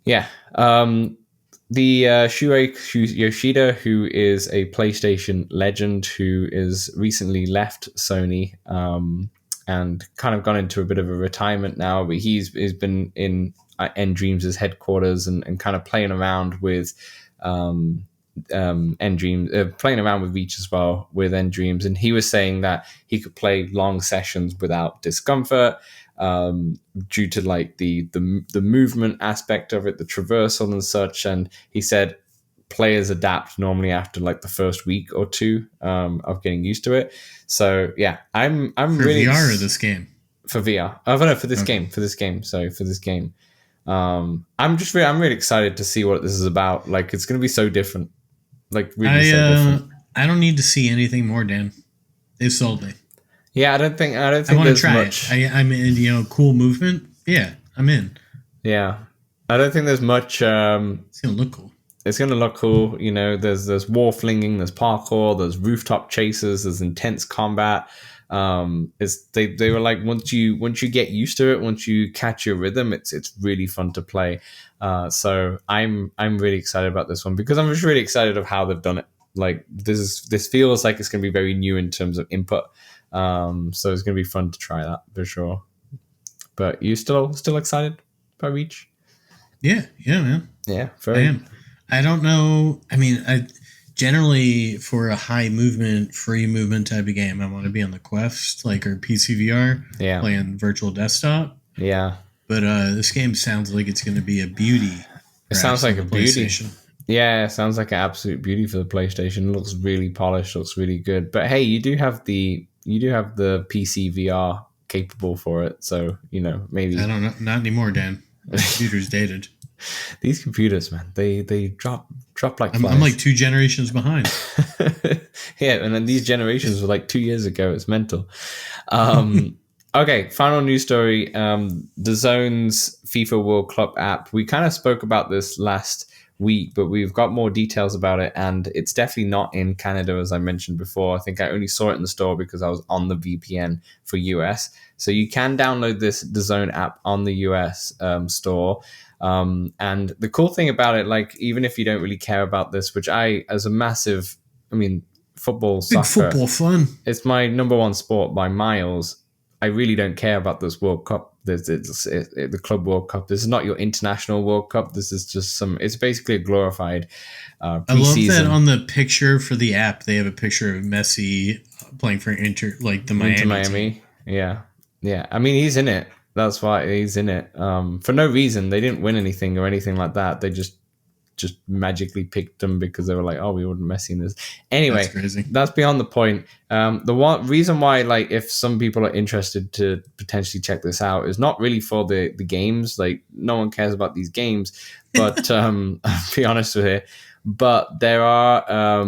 Yeah. The Shuei Yoshida, who is a PlayStation legend who is recently left Sony and kind of gone into a bit of a retirement now, but he's been in nDreams' headquarters and kind of playing around with nDreams, playing around with Reach as well with nDreams, and he was saying that he could play long sessions without discomfort, due to like the movement aspect of it, the traversal and such. And he said players adapt normally after like the first week or two of getting used to it. So yeah, I'm for really VR or this game for VR. Oh no, for this game. Sorry, for this game. I'm really excited to see what this is about. Like it's going to be so different. Like really so different. I don't need to see anything more, Dan. They sold me. Yeah, I don't think I want to try much. I'm in, cool movement. Yeah, I'm in. Yeah, I don't think there's much. It's gonna look cool. It's gonna look cool. There's wall flinging, there's parkour, there's rooftop chases, there's intense combat. They were like once you get used to it, once you catch your rhythm, it's really fun to play. So I'm really excited about this one because I'm just really excited of how they've done it. Like this feels like it's gonna be very new in terms of input. So it's gonna be fun to try that for sure. But you still excited by Reach? Yeah, man. Yeah, I am. I don't know. I mean, I generally for a high movement, free movement type of game, I want to be on the Quest, like or PC VR, playing virtual desktop. Yeah. But this game sounds like it's going to be a beauty. It sounds like a beauty. Yeah, it sounds like an absolute beauty for the PlayStation. It looks really polished, looks really good. But hey, you do have the PC VR capable for it, so maybe I don't know, not anymore, Dan. The computer's dated. These computers, man, they drop like flies. I'm like 2 generations behind. Yeah, and then these generations were like 2 years ago. It's mental. Okay, final news story. DAzn's FIFA World Cup app. We kind of spoke about this last week, but we've got more details about it, and it's definitely not in Canada, as I mentioned before. I think I only saw it in the store because I was on the VPN for US. So you can download this DAzn app on the US store. And the cool thing about it, like even if you don't really care about this, which as a massive, football, big soccer, football fun. It's my number one sport by miles. I really don't care about this World Cup. The Club World Cup. This is not your international World Cup. This is just it's basically a glorified preseason. I love that on the picture for the app, they have a picture of Messi playing for the Miami team. Yeah. He's in it. That's why he's in it. For no reason. They didn't win anything or anything like that. They just magically picked them because they were like, oh, we wouldn't mess in this. Anyway, that's beyond the point. The one reason why, like, if some people are interested to potentially check this out is not really for the games. Like, no one cares about these games. But I'll be honest with you. But there are,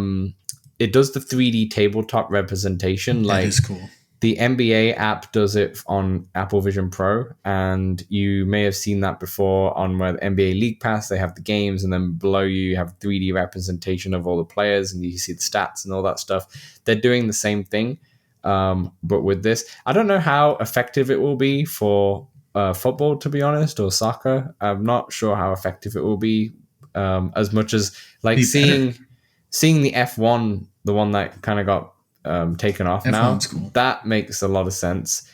it does the 3D tabletop representation. That is cool. The NBA app does it on Apple Vision Pro, and you may have seen that before on where the NBA League Pass, they have the games, and then below you have 3D representation of all the players, and you see the stats and all that stuff. They're doing the same thing, but with this. I don't know how effective it will be for football, to be honest, or soccer. I'm not sure how effective it will be, as much as like seeing the F1, the one that kind of got taken off now. Cool. That makes a lot of sense.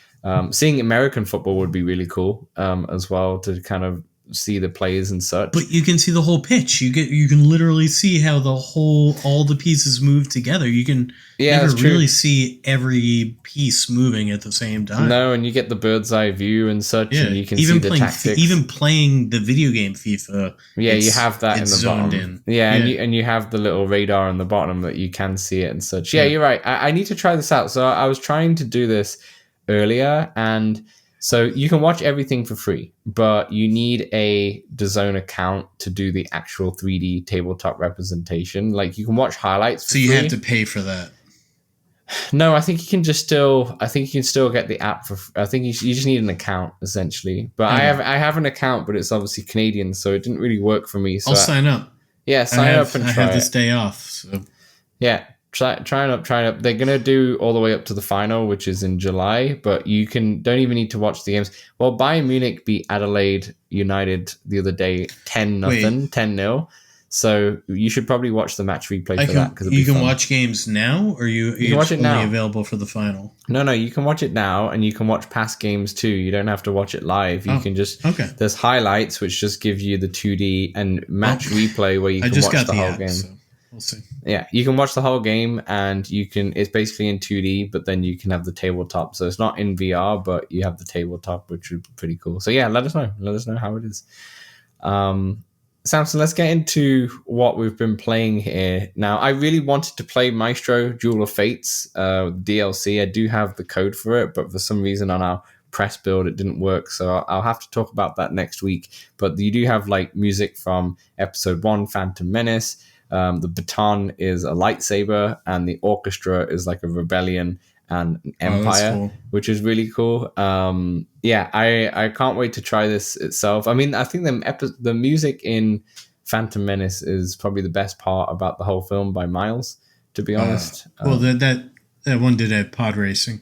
Seeing American football would be really cool as well, to kind of see the plays and such. But you can see the whole pitch. You can literally see how all the pieces move together. You can never really see every piece moving at the same time. No, and you get the bird's eye view and such, and you can see the tactics. Even playing the video game FIFA, you have that in the bottom. And you have the little radar on the bottom that you can see it and such. Yeah, you're right. I need to try this out. So I was trying to do this earlier, and so you can watch everything for free, but you need a DAzn account to do the actual 3D tabletop representation. Like, you can watch highlights for free. So you have to pay for that. No, I think you can still get the app for. I think you just need an account essentially. But I have an account, but it's obviously Canadian, so it didn't really work for me. So I'll sign up. Yeah, sign up and try. I have this day off. So. Yeah, try it up. They're gonna do all the way up to the final, which is in July. But you don't even need to watch the games. Well, Bayern Munich beat Adelaide United the other day 10-0, 10-0. So you should probably watch the match replay for that, because you can watch games now, or you can watch it only now. Available for the final. No, you can watch it now, and you can watch past games too. You don't have to watch it live. You can just There's highlights which just give you the 2D, and match replay where you can watch the whole game. So we'll see. Yeah, you can watch the whole game, and it's basically in 2D, but then you can have the tabletop. So it's not in VR, but you have the tabletop, which would be pretty cool. So yeah, let us know how it is. Samson, let's get into what we've been playing here. Now, I really wanted to play Maestro Duel of Fates DLC. I do have the code for it, but for some reason on our press build, it didn't work. So I'll have to talk about that next week. But you do have like music from episode 1, Phantom Menace. The baton is a lightsaber, and the orchestra is like a rebellion and an empire, cool. Which is really cool. I can't wait to try this itself. I mean, I think the music in Phantom Menace is probably the best part about the whole film by miles, to be honest. That one did have pod racing.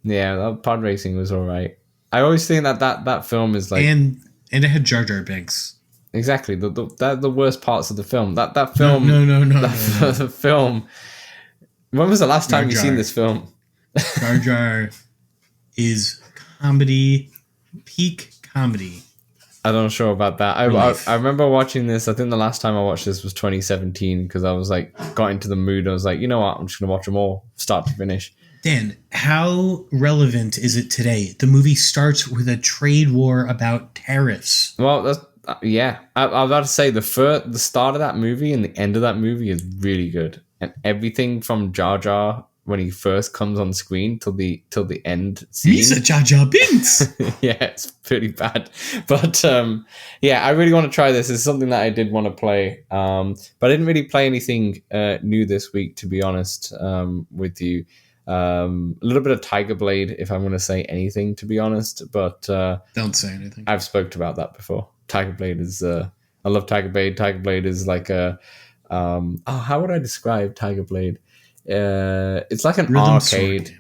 Yeah, pod racing was all right. I always think that film is like, and it had Jar Jar Binks. Exactly, the worst parts of the film. That film. No. The film. When was the last time you've seen this film? Jar Jar is comedy, peak comedy. I'm not sure about that. I remember watching this. I think the last time I watched this was 2017, because I was like, got into the mood. I was like, you know what? I'm just going to watch them all, start to finish. Dan, how relevant is it today? The movie starts with a trade war about tariffs. Well, that's... yeah, I was about to say the start of that movie and the end of that movie is really good, and everything from Jar Jar when he first comes on screen till the end scene. He's a Jar Jar Binks. Yeah, it's pretty bad, but I really want to try this. It's something that I did want to play, but I didn't really play anything new this week, to be honest. With you, a little bit of Tiger Blade, if I'm going to say anything, to be honest. But don't say anything. I've spoke about that before. Tiger Blade is I love Tiger Blade. Tiger Blade is like a how would I describe Tiger Blade? It's like an rhythm arcade.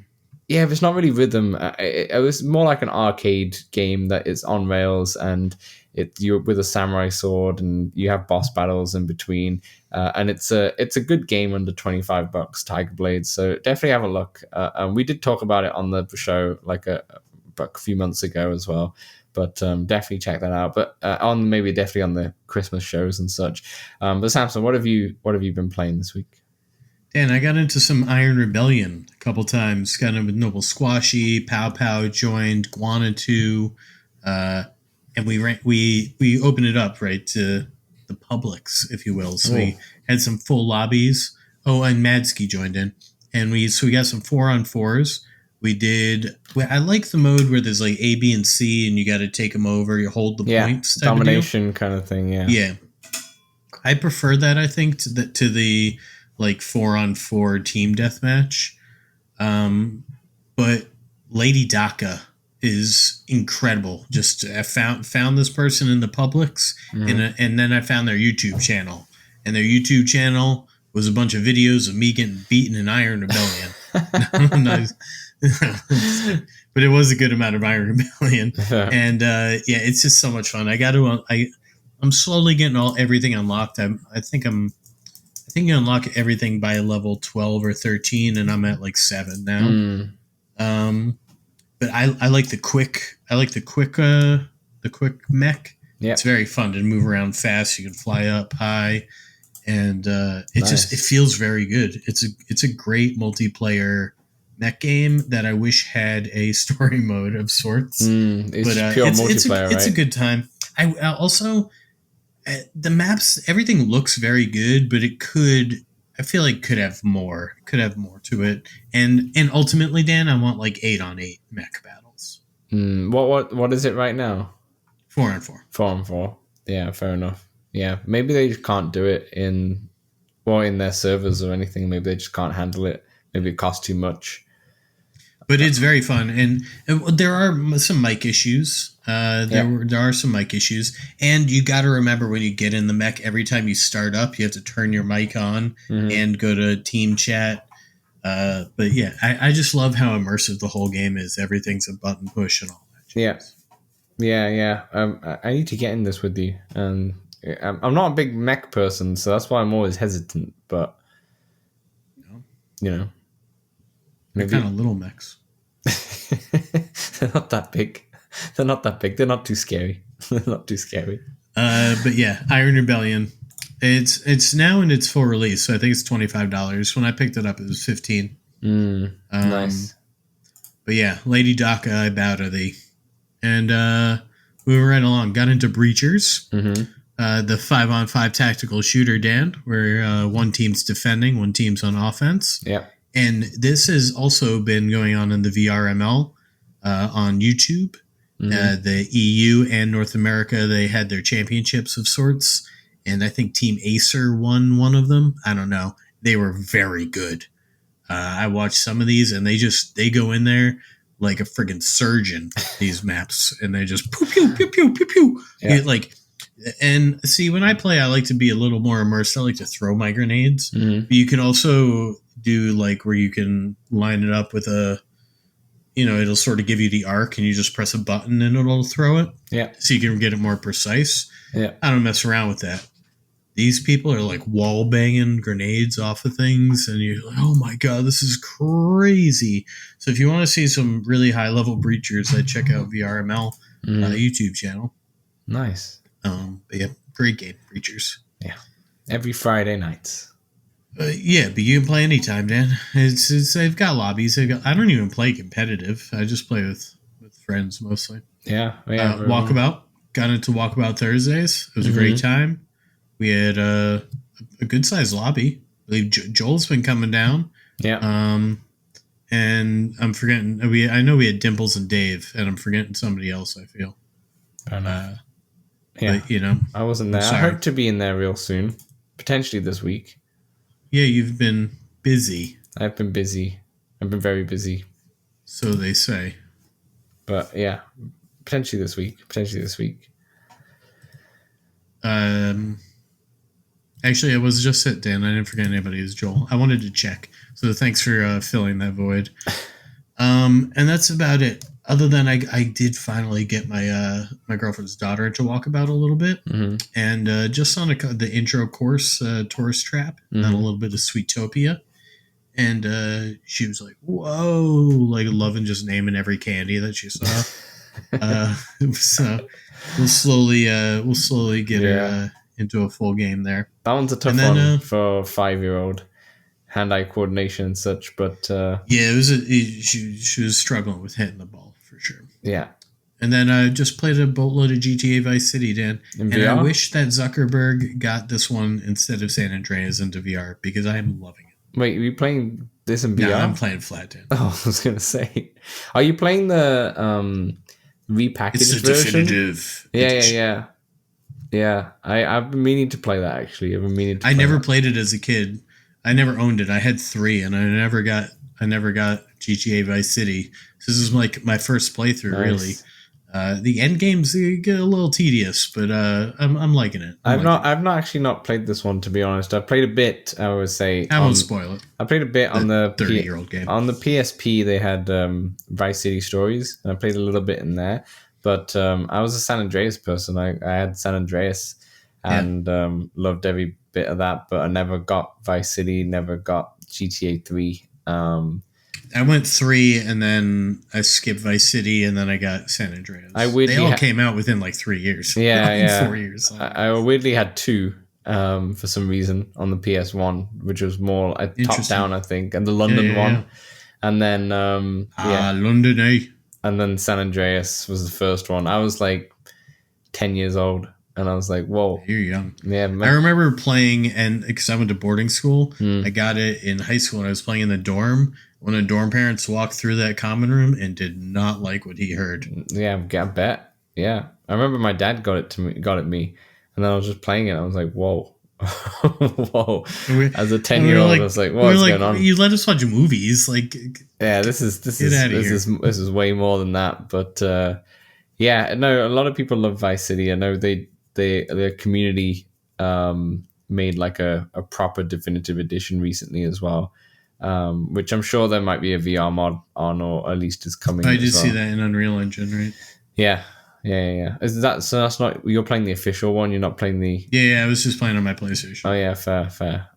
Yeah, but it's not really rhythm. It was more like an arcade game that is on rails, and you're with a samurai sword, and you have boss battles in between. And it's a good game under $25, Tiger Blade. So definitely have a look. And we did talk about it on the show like a few months ago as well. But definitely check that out. But definitely on the Christmas shows and such. But Samson, what have you been playing this week? Dan, I got into some Iron Rebellion a couple times. Got in with Noble Squashy, Pow Pow joined, Guana 2, and we opened it up right to the publics, if you will. So we had some full lobbies. Oh, and Madsky joined in, and we got some 4-on-4s. I like the mode where there's like A, B, and C, and you got to take them over. You hold the points. Domination kind of thing. Yeah. Yeah. I prefer that, I think, to the like 4-on-4 team deathmatch. But Lady Daka is incredible. Just I found this person in the Publix, and then I found their YouTube channel, and their YouTube channel was a bunch of videos of me getting beaten in Iron Rebellion. Nice. But it was a good amount of Iron Rebellion, and it's just so much fun. I'm slowly getting everything unlocked. I think you unlock everything by level 12 or 13, and I'm at like 7 now. But I like the quick mech Yeah. It's very fun to move around fast. You can fly up high, and Nice. it feels very good. It's a great multiplayer mech game that I wish had a story mode of sorts. It's But pure multiplayer, it's a right? good time. I also the maps, everything looks very good, but I feel like could have more to it. And ultimately, Dan, I want like 8-on-8 mech battles. What is it right now? 4-on-4. 4-on-4. Yeah, fair enough. Yeah, maybe they just can't do it in their servers or anything. Maybe they just can't handle it. Maybe it costs too much. But it's very fun, and there are some mic issues. There are some mic issues, and you got to remember when you get in the mech, every time you start up, you have to turn your mic on and go to team chat. But yeah, I just love how immersive the whole game is. Everything's a button push and all that. Yeah. I need to get in this with you. I'm not a big mech person, so that's why I'm always hesitant. But They're maybe kind of little mechs. they're not that big. They're not that big. They're not too scary. They're not too scary. But yeah, Iron Rebellion. It's now in its full release, so I think it's $25. When I picked it up, it was $15. Nice. But yeah, Lady Daka, I bow to thee. And moving right along, got into Breachers, the 5-on-5 tactical shooter, Dan, where one team's defending, one team's on offense. Yeah. And this has also been going on in the VRML on YouTube. The EU and North America, they had their championships of sorts. And I think Team Acer won one of them. I don't know. They were very good. I watched some of these, and they go in there like a friggin' surgeon, these maps, and they just pew, pew, pew, pew, pew, pew. Yeah. And see, when I play, I like to be a little more immersed. I like to throw my grenades. But you can also do like where you can line it up with it'll sort of give you the arc, and you just press a button and it'll throw it. Yeah. So you can get it more precise. Yeah. I don't mess around with that. These people are like wall banging grenades off of things, and you're like, oh my god, this is crazy. So if you want to see some really high level breachers, I'd check out VRML YouTube channel. Nice. But yeah, great game, Breachers. Yeah. Every Friday nights. Yeah, but you can play anytime, Dan. They've got lobbies. I don't even play competitive. I just play with friends mostly. Yeah. Walkabout. Got into Walkabout Thursdays. It was a great time. We had a good sized lobby. I believe Joel's been coming down. Yeah. And I'm forgetting. I know we had Dimples and Dave, and I'm forgetting somebody else. I feel. Yeah. But, I wasn't there. I hope to be in there real soon, potentially this week. Yeah, you've been busy. I've been busy. I've been very busy. So they say. But yeah, potentially this week. Actually, I was just at Dan. I didn't forget anybody. It was Joel. I wanted to check. So thanks for filling that void. And that's about it. Other than I did finally get my girlfriend's daughter into Walkabout a little bit, and just on the intro course, Tourist Trap, and then a little bit of Sweetopia, and she was like, "Whoa!" Like loving just naming every candy that she saw. So we'll slowly get her into a full game there. That one's a tough one for a 5-year-old. Hand-eye coordination and such, but she was struggling with hitting the ball for sure. Yeah. And then I just played a boatload of GTA Vice City, Dan. In and VR? I wish that Zuckerberg got this one instead of San Andreas into VR, because I am loving it. Wait, are you playing this in VR? No, I'm playing flat, Dan. Oh, I was gonna say, are you playing the repackaged it's the version? Definitive. Yeah. I've been meaning to play that actually. I never played it as a kid. I never owned it. I had 3, and I never got GTA Vice City. This is like my first playthrough, Nice. really. The end games get a little tedious, but I'm liking it. I've not played this one, to be honest. I've played a bit. I would say I won't spoil it. I played a bit on the 30-year-old game. On the PSP. They had Vice City Stories, and I played a little bit in there. But I was a San Andreas person. I had San Andreas, and loved every bit of that. But I never got Vice City. Never got GTA 3. I went 3, and then I skipped Vice City, and then I got San Andreas. They all came out within like 3 years. Yeah, 4 years. I weirdly had 2 for some reason on the PS1, which was more top down, I think, and the London one. Yeah. And then London, eh? And then San Andreas was the first one. I was like 10 years old, and I was like, whoa. You're young. Yeah, I remember playing, and because I went to boarding school, I got it in high school, and I was playing in the dorm. One of the dorm parents walked through that common room and did not like what he heard. Yeah, I bet. Yeah. I remember my dad got it me, and then I was just playing it. I was like, whoa. Whoa. As a 10-year-old, I was like, what's going on? You let us watch movies. Like, yeah, this is way more than that. But yeah, no, a lot of people love Vice City. I know their community made like a proper definitive edition recently as well. Which I'm sure there might be a VR mod on, or at least is coming. I did see that in Unreal Engine, right? Yeah. Is that so? That's not, you're playing the official one. You're not playing the. Yeah. I was just playing on my PlayStation. Oh yeah, fair.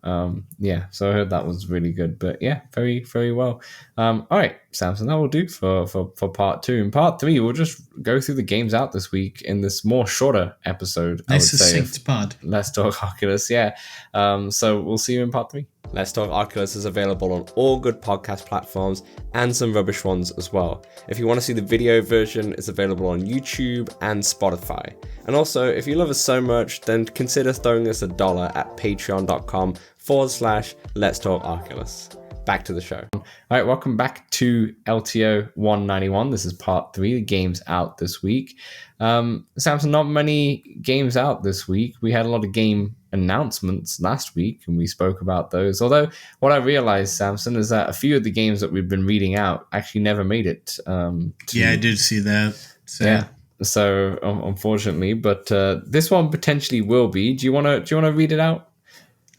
Yeah. So I heard that was really good, but yeah, very, very well. All right, Samson, that will do for part 2. In part 3, we'll just go through the games out this week in this more shorter episode. Nice succinct pod. Let's Talk Oculus. Yeah. So we'll see you in part 3. Let's Talk Oculus is available on all good podcast platforms and some rubbish ones as well. If you want to see the video version, it's available on YouTube and Spotify. And also, if you love us so much, then consider throwing us $1 at patreon.com/Let's Talk Oculus. Back to the show. All right, welcome back to LTO 191. This is part 3, the games out this week. Samson, not many games out this week. We had a lot of game announcements last week, and we spoke about those. Although, what I realized, Samson, is that a few of the games that we've been reading out actually never made it. Yeah, I did see that. Yeah. So, unfortunately, but this one potentially will be. Do you want to read it out?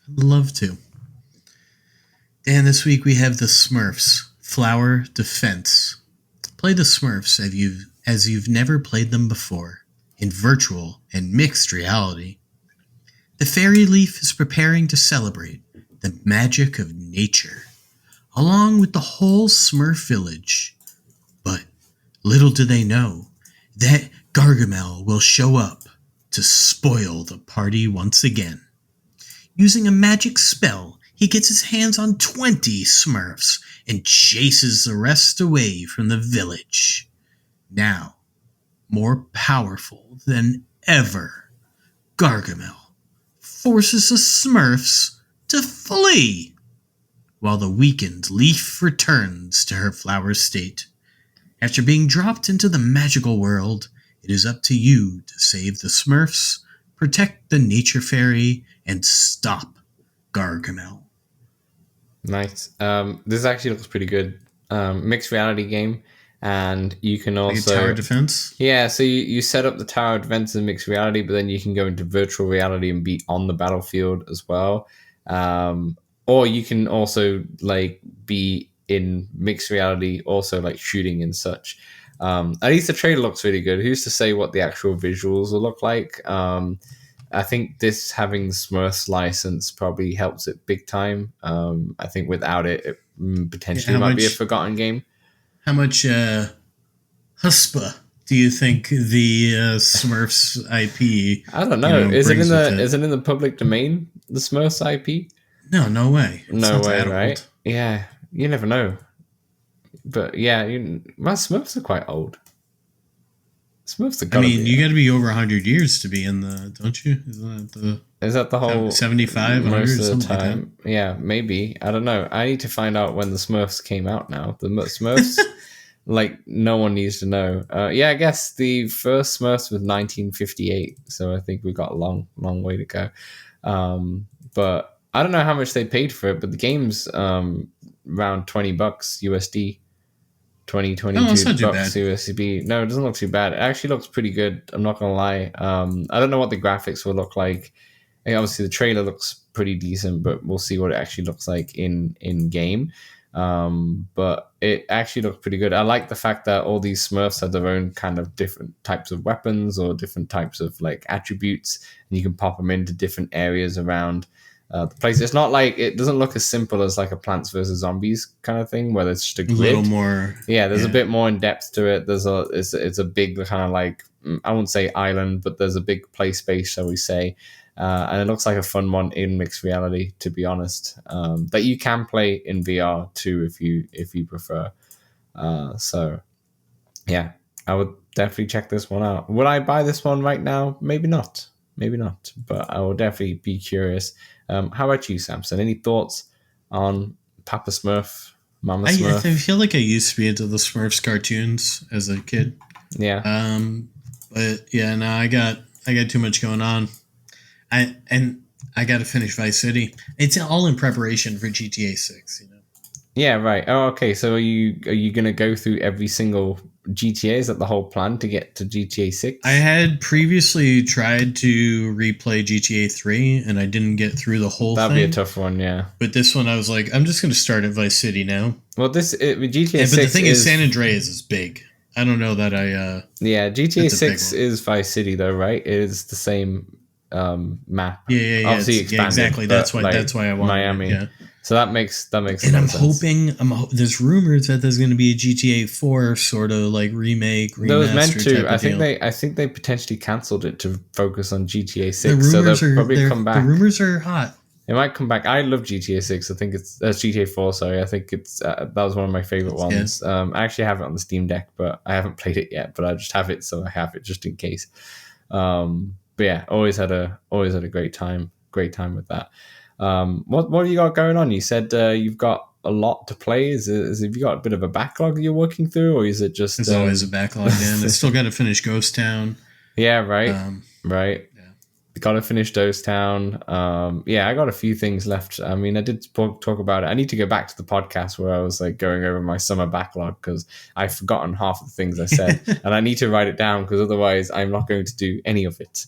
I'd love to. And this week we have the Smurfs, Flower Defense. Play the Smurfs as you've never played them before, in virtual and mixed reality. The fairy leaf is preparing to celebrate the magic of nature, along with the whole Smurf village. But little do they know that Gargamel will show up to spoil the party once again. Using a magic spell, he gets his hands on 20 Smurfs and chases the rest away from the village. Now, more powerful than ever, Gargamel forces the Smurfs to flee, while the weakened leaf returns to her flower state. After being dropped into the magical world, it is up to you to save the Smurfs, protect the nature fairy, and stop Gargamel. Nice. This actually looks pretty good. Mixed reality game, and you can also tower defense. Yeah, so you set up the tower defense in mixed reality, but then you can go into virtual reality and be on the battlefield as well. Or you can also like be in mixed reality, also like shooting and such. At least the trailer looks really good. Who's to say what the actual visuals will look like? I think this having the Smurfs license probably helps it big time. I think without it, it potentially might be a forgotten game. How much huspa do you think the Smurfs IP? I don't know. Is it in the public domain? The Smurfs IP? No way. No way, right? Yeah, you never know. But yeah, my Smurfs are quite old. Smurfs are. You got to be over 100 years to be in the, don't you? Is that the whole 75 most of the time? Like yeah, maybe. I don't know. I need to find out when the Smurfs came out now. The Smurfs, like no one needs to know. Yeah, I guess the first Smurfs was 1958, so I think we got a long way to go. But I don't know how much they paid for it, but the game's around $20 USD. 22 bucks USD. No, it doesn't look too bad. It actually looks pretty good. I'm not gonna lie. I don't know what the graphics will look like. Obviously, the trailer looks pretty decent, but we'll see what it actually looks like in game. But it actually looks pretty good. I like the fact that all these Smurfs have their own kind of different types of weapons or different types of like attributes, and you can pop them into different areas around the place. It's not like, it doesn't look as simple as like a Plants vs Zombies kind of thing where it's just a grid. A little more. Yeah, there's a bit more in depth to it. It's a big kind of like, I wouldn't say island, but there's a big play space, shall we say. And it looks like a fun one in mixed reality, to be honest. That you can play in VR too if you prefer. So yeah, I would definitely check this one out. Would I buy this one right now? Maybe not. But I will definitely be curious. How about you, Samson? Any thoughts on Papa Smurf, Mama Smurf? I feel like I used to be into the Smurfs cartoons as a kid. Yeah. But yeah, no, I got too much going on. I got to finish Vice City. It's all in preparation for GTA 6, you know. Yeah, right. Oh, okay. So are you going to go through every single GTA? Is that the whole plan to get to GTA 6? I had previously tried to replay GTA 3, and I didn't get through the whole thing. That'd be a tough one, yeah. But this one, I was like, I'm just going to start at Vice City now. Well, GTA 6 but the thing is, San Andreas is big. I don't know that I... yeah, GTA 6 is Vice City, though, right? It is the same map. Yeah. Obviously expanded, yeah, exactly. That's why I want Miami. Yeah. So that makes And I'm hoping there's rumors that there's going to be a GTA 4 sort of like remake. There was meant to. I deal. think they potentially cancelled it to focus on GTA 6. The rumors so they'll probably come back. The rumors are hot. It might come back. I love GTA 6. I think it's GTA 4. Sorry, I think it's that was one of my favorite ones. I actually have it on the Steam Deck, but I haven't played it yet. But I just have it, so I have it just in case. But yeah, always had a great time with that. What have you got going on? You said you've got a lot to play. Have you got a bit of a backlog you're working through, or is it just? There's always a backlog, man. I still got to finish Ghost Town. Yeah, right, right. Yeah. Got to finish Ghost Town. Yeah, I got a few things left. I mean, I did talk about it. I need to go back to the podcast where I was like going over my summer backlog because I've forgotten half of the things I said, and I need to write it down because otherwise I'm not going to do any of it.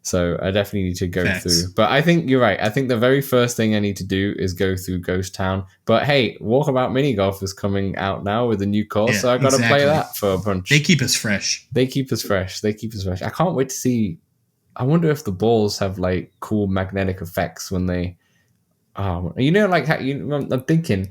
So I definitely need to go through. But I think you're right. I think the very first thing I need to do is go through Ghost Town. But hey, Walkabout Mini Golf is coming out now with a new course, so I got to play that for a bunch. They keep us fresh. I can't wait to see. I wonder if the balls have like cool magnetic effects when they. I'm thinking,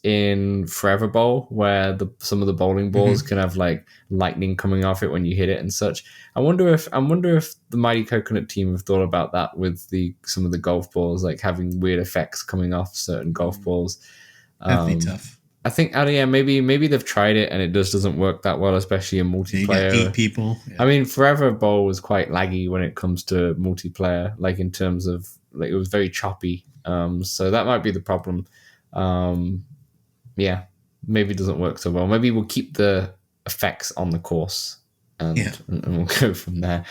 in Forever Bowl where some of the bowling balls can have like lightning coming off it when you hit it and such. I wonder if the Mighty Coconut team have thought about that with some of the golf balls, like having weird effects coming off certain golf balls. That'd be tough. I think, maybe they've tried it and it just doesn't work that well, especially in multiplayer. You got 8 people. Yeah. I mean, Forever Bowl was quite laggy when it comes to multiplayer, like in terms of like it was very choppy. So that might be the problem. Yeah, maybe it doesn't work so well. Maybe we'll keep the effects on the course and we'll go from there.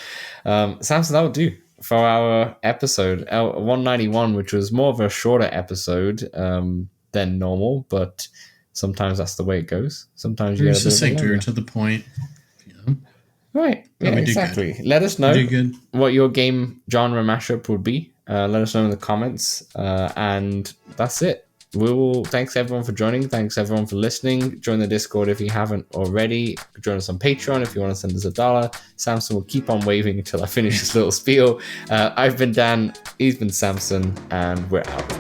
Samson, that will do for our episode 191, which was more of a shorter episode than normal, but sometimes that's the way it goes. Sometimes you get a bit of a to the point. Yeah. Right. Yeah, exactly. Let us know what your game genre mashup would be. Let us know in the comments. And that's it. Thanks everyone for joining. Thanks everyone for listening. Join the Discord if you haven't already. Join us on Patreon if you want to send us $1. Samson will keep on waving until I finish this little spiel. I've been Dan, he's been Samson, and we're out.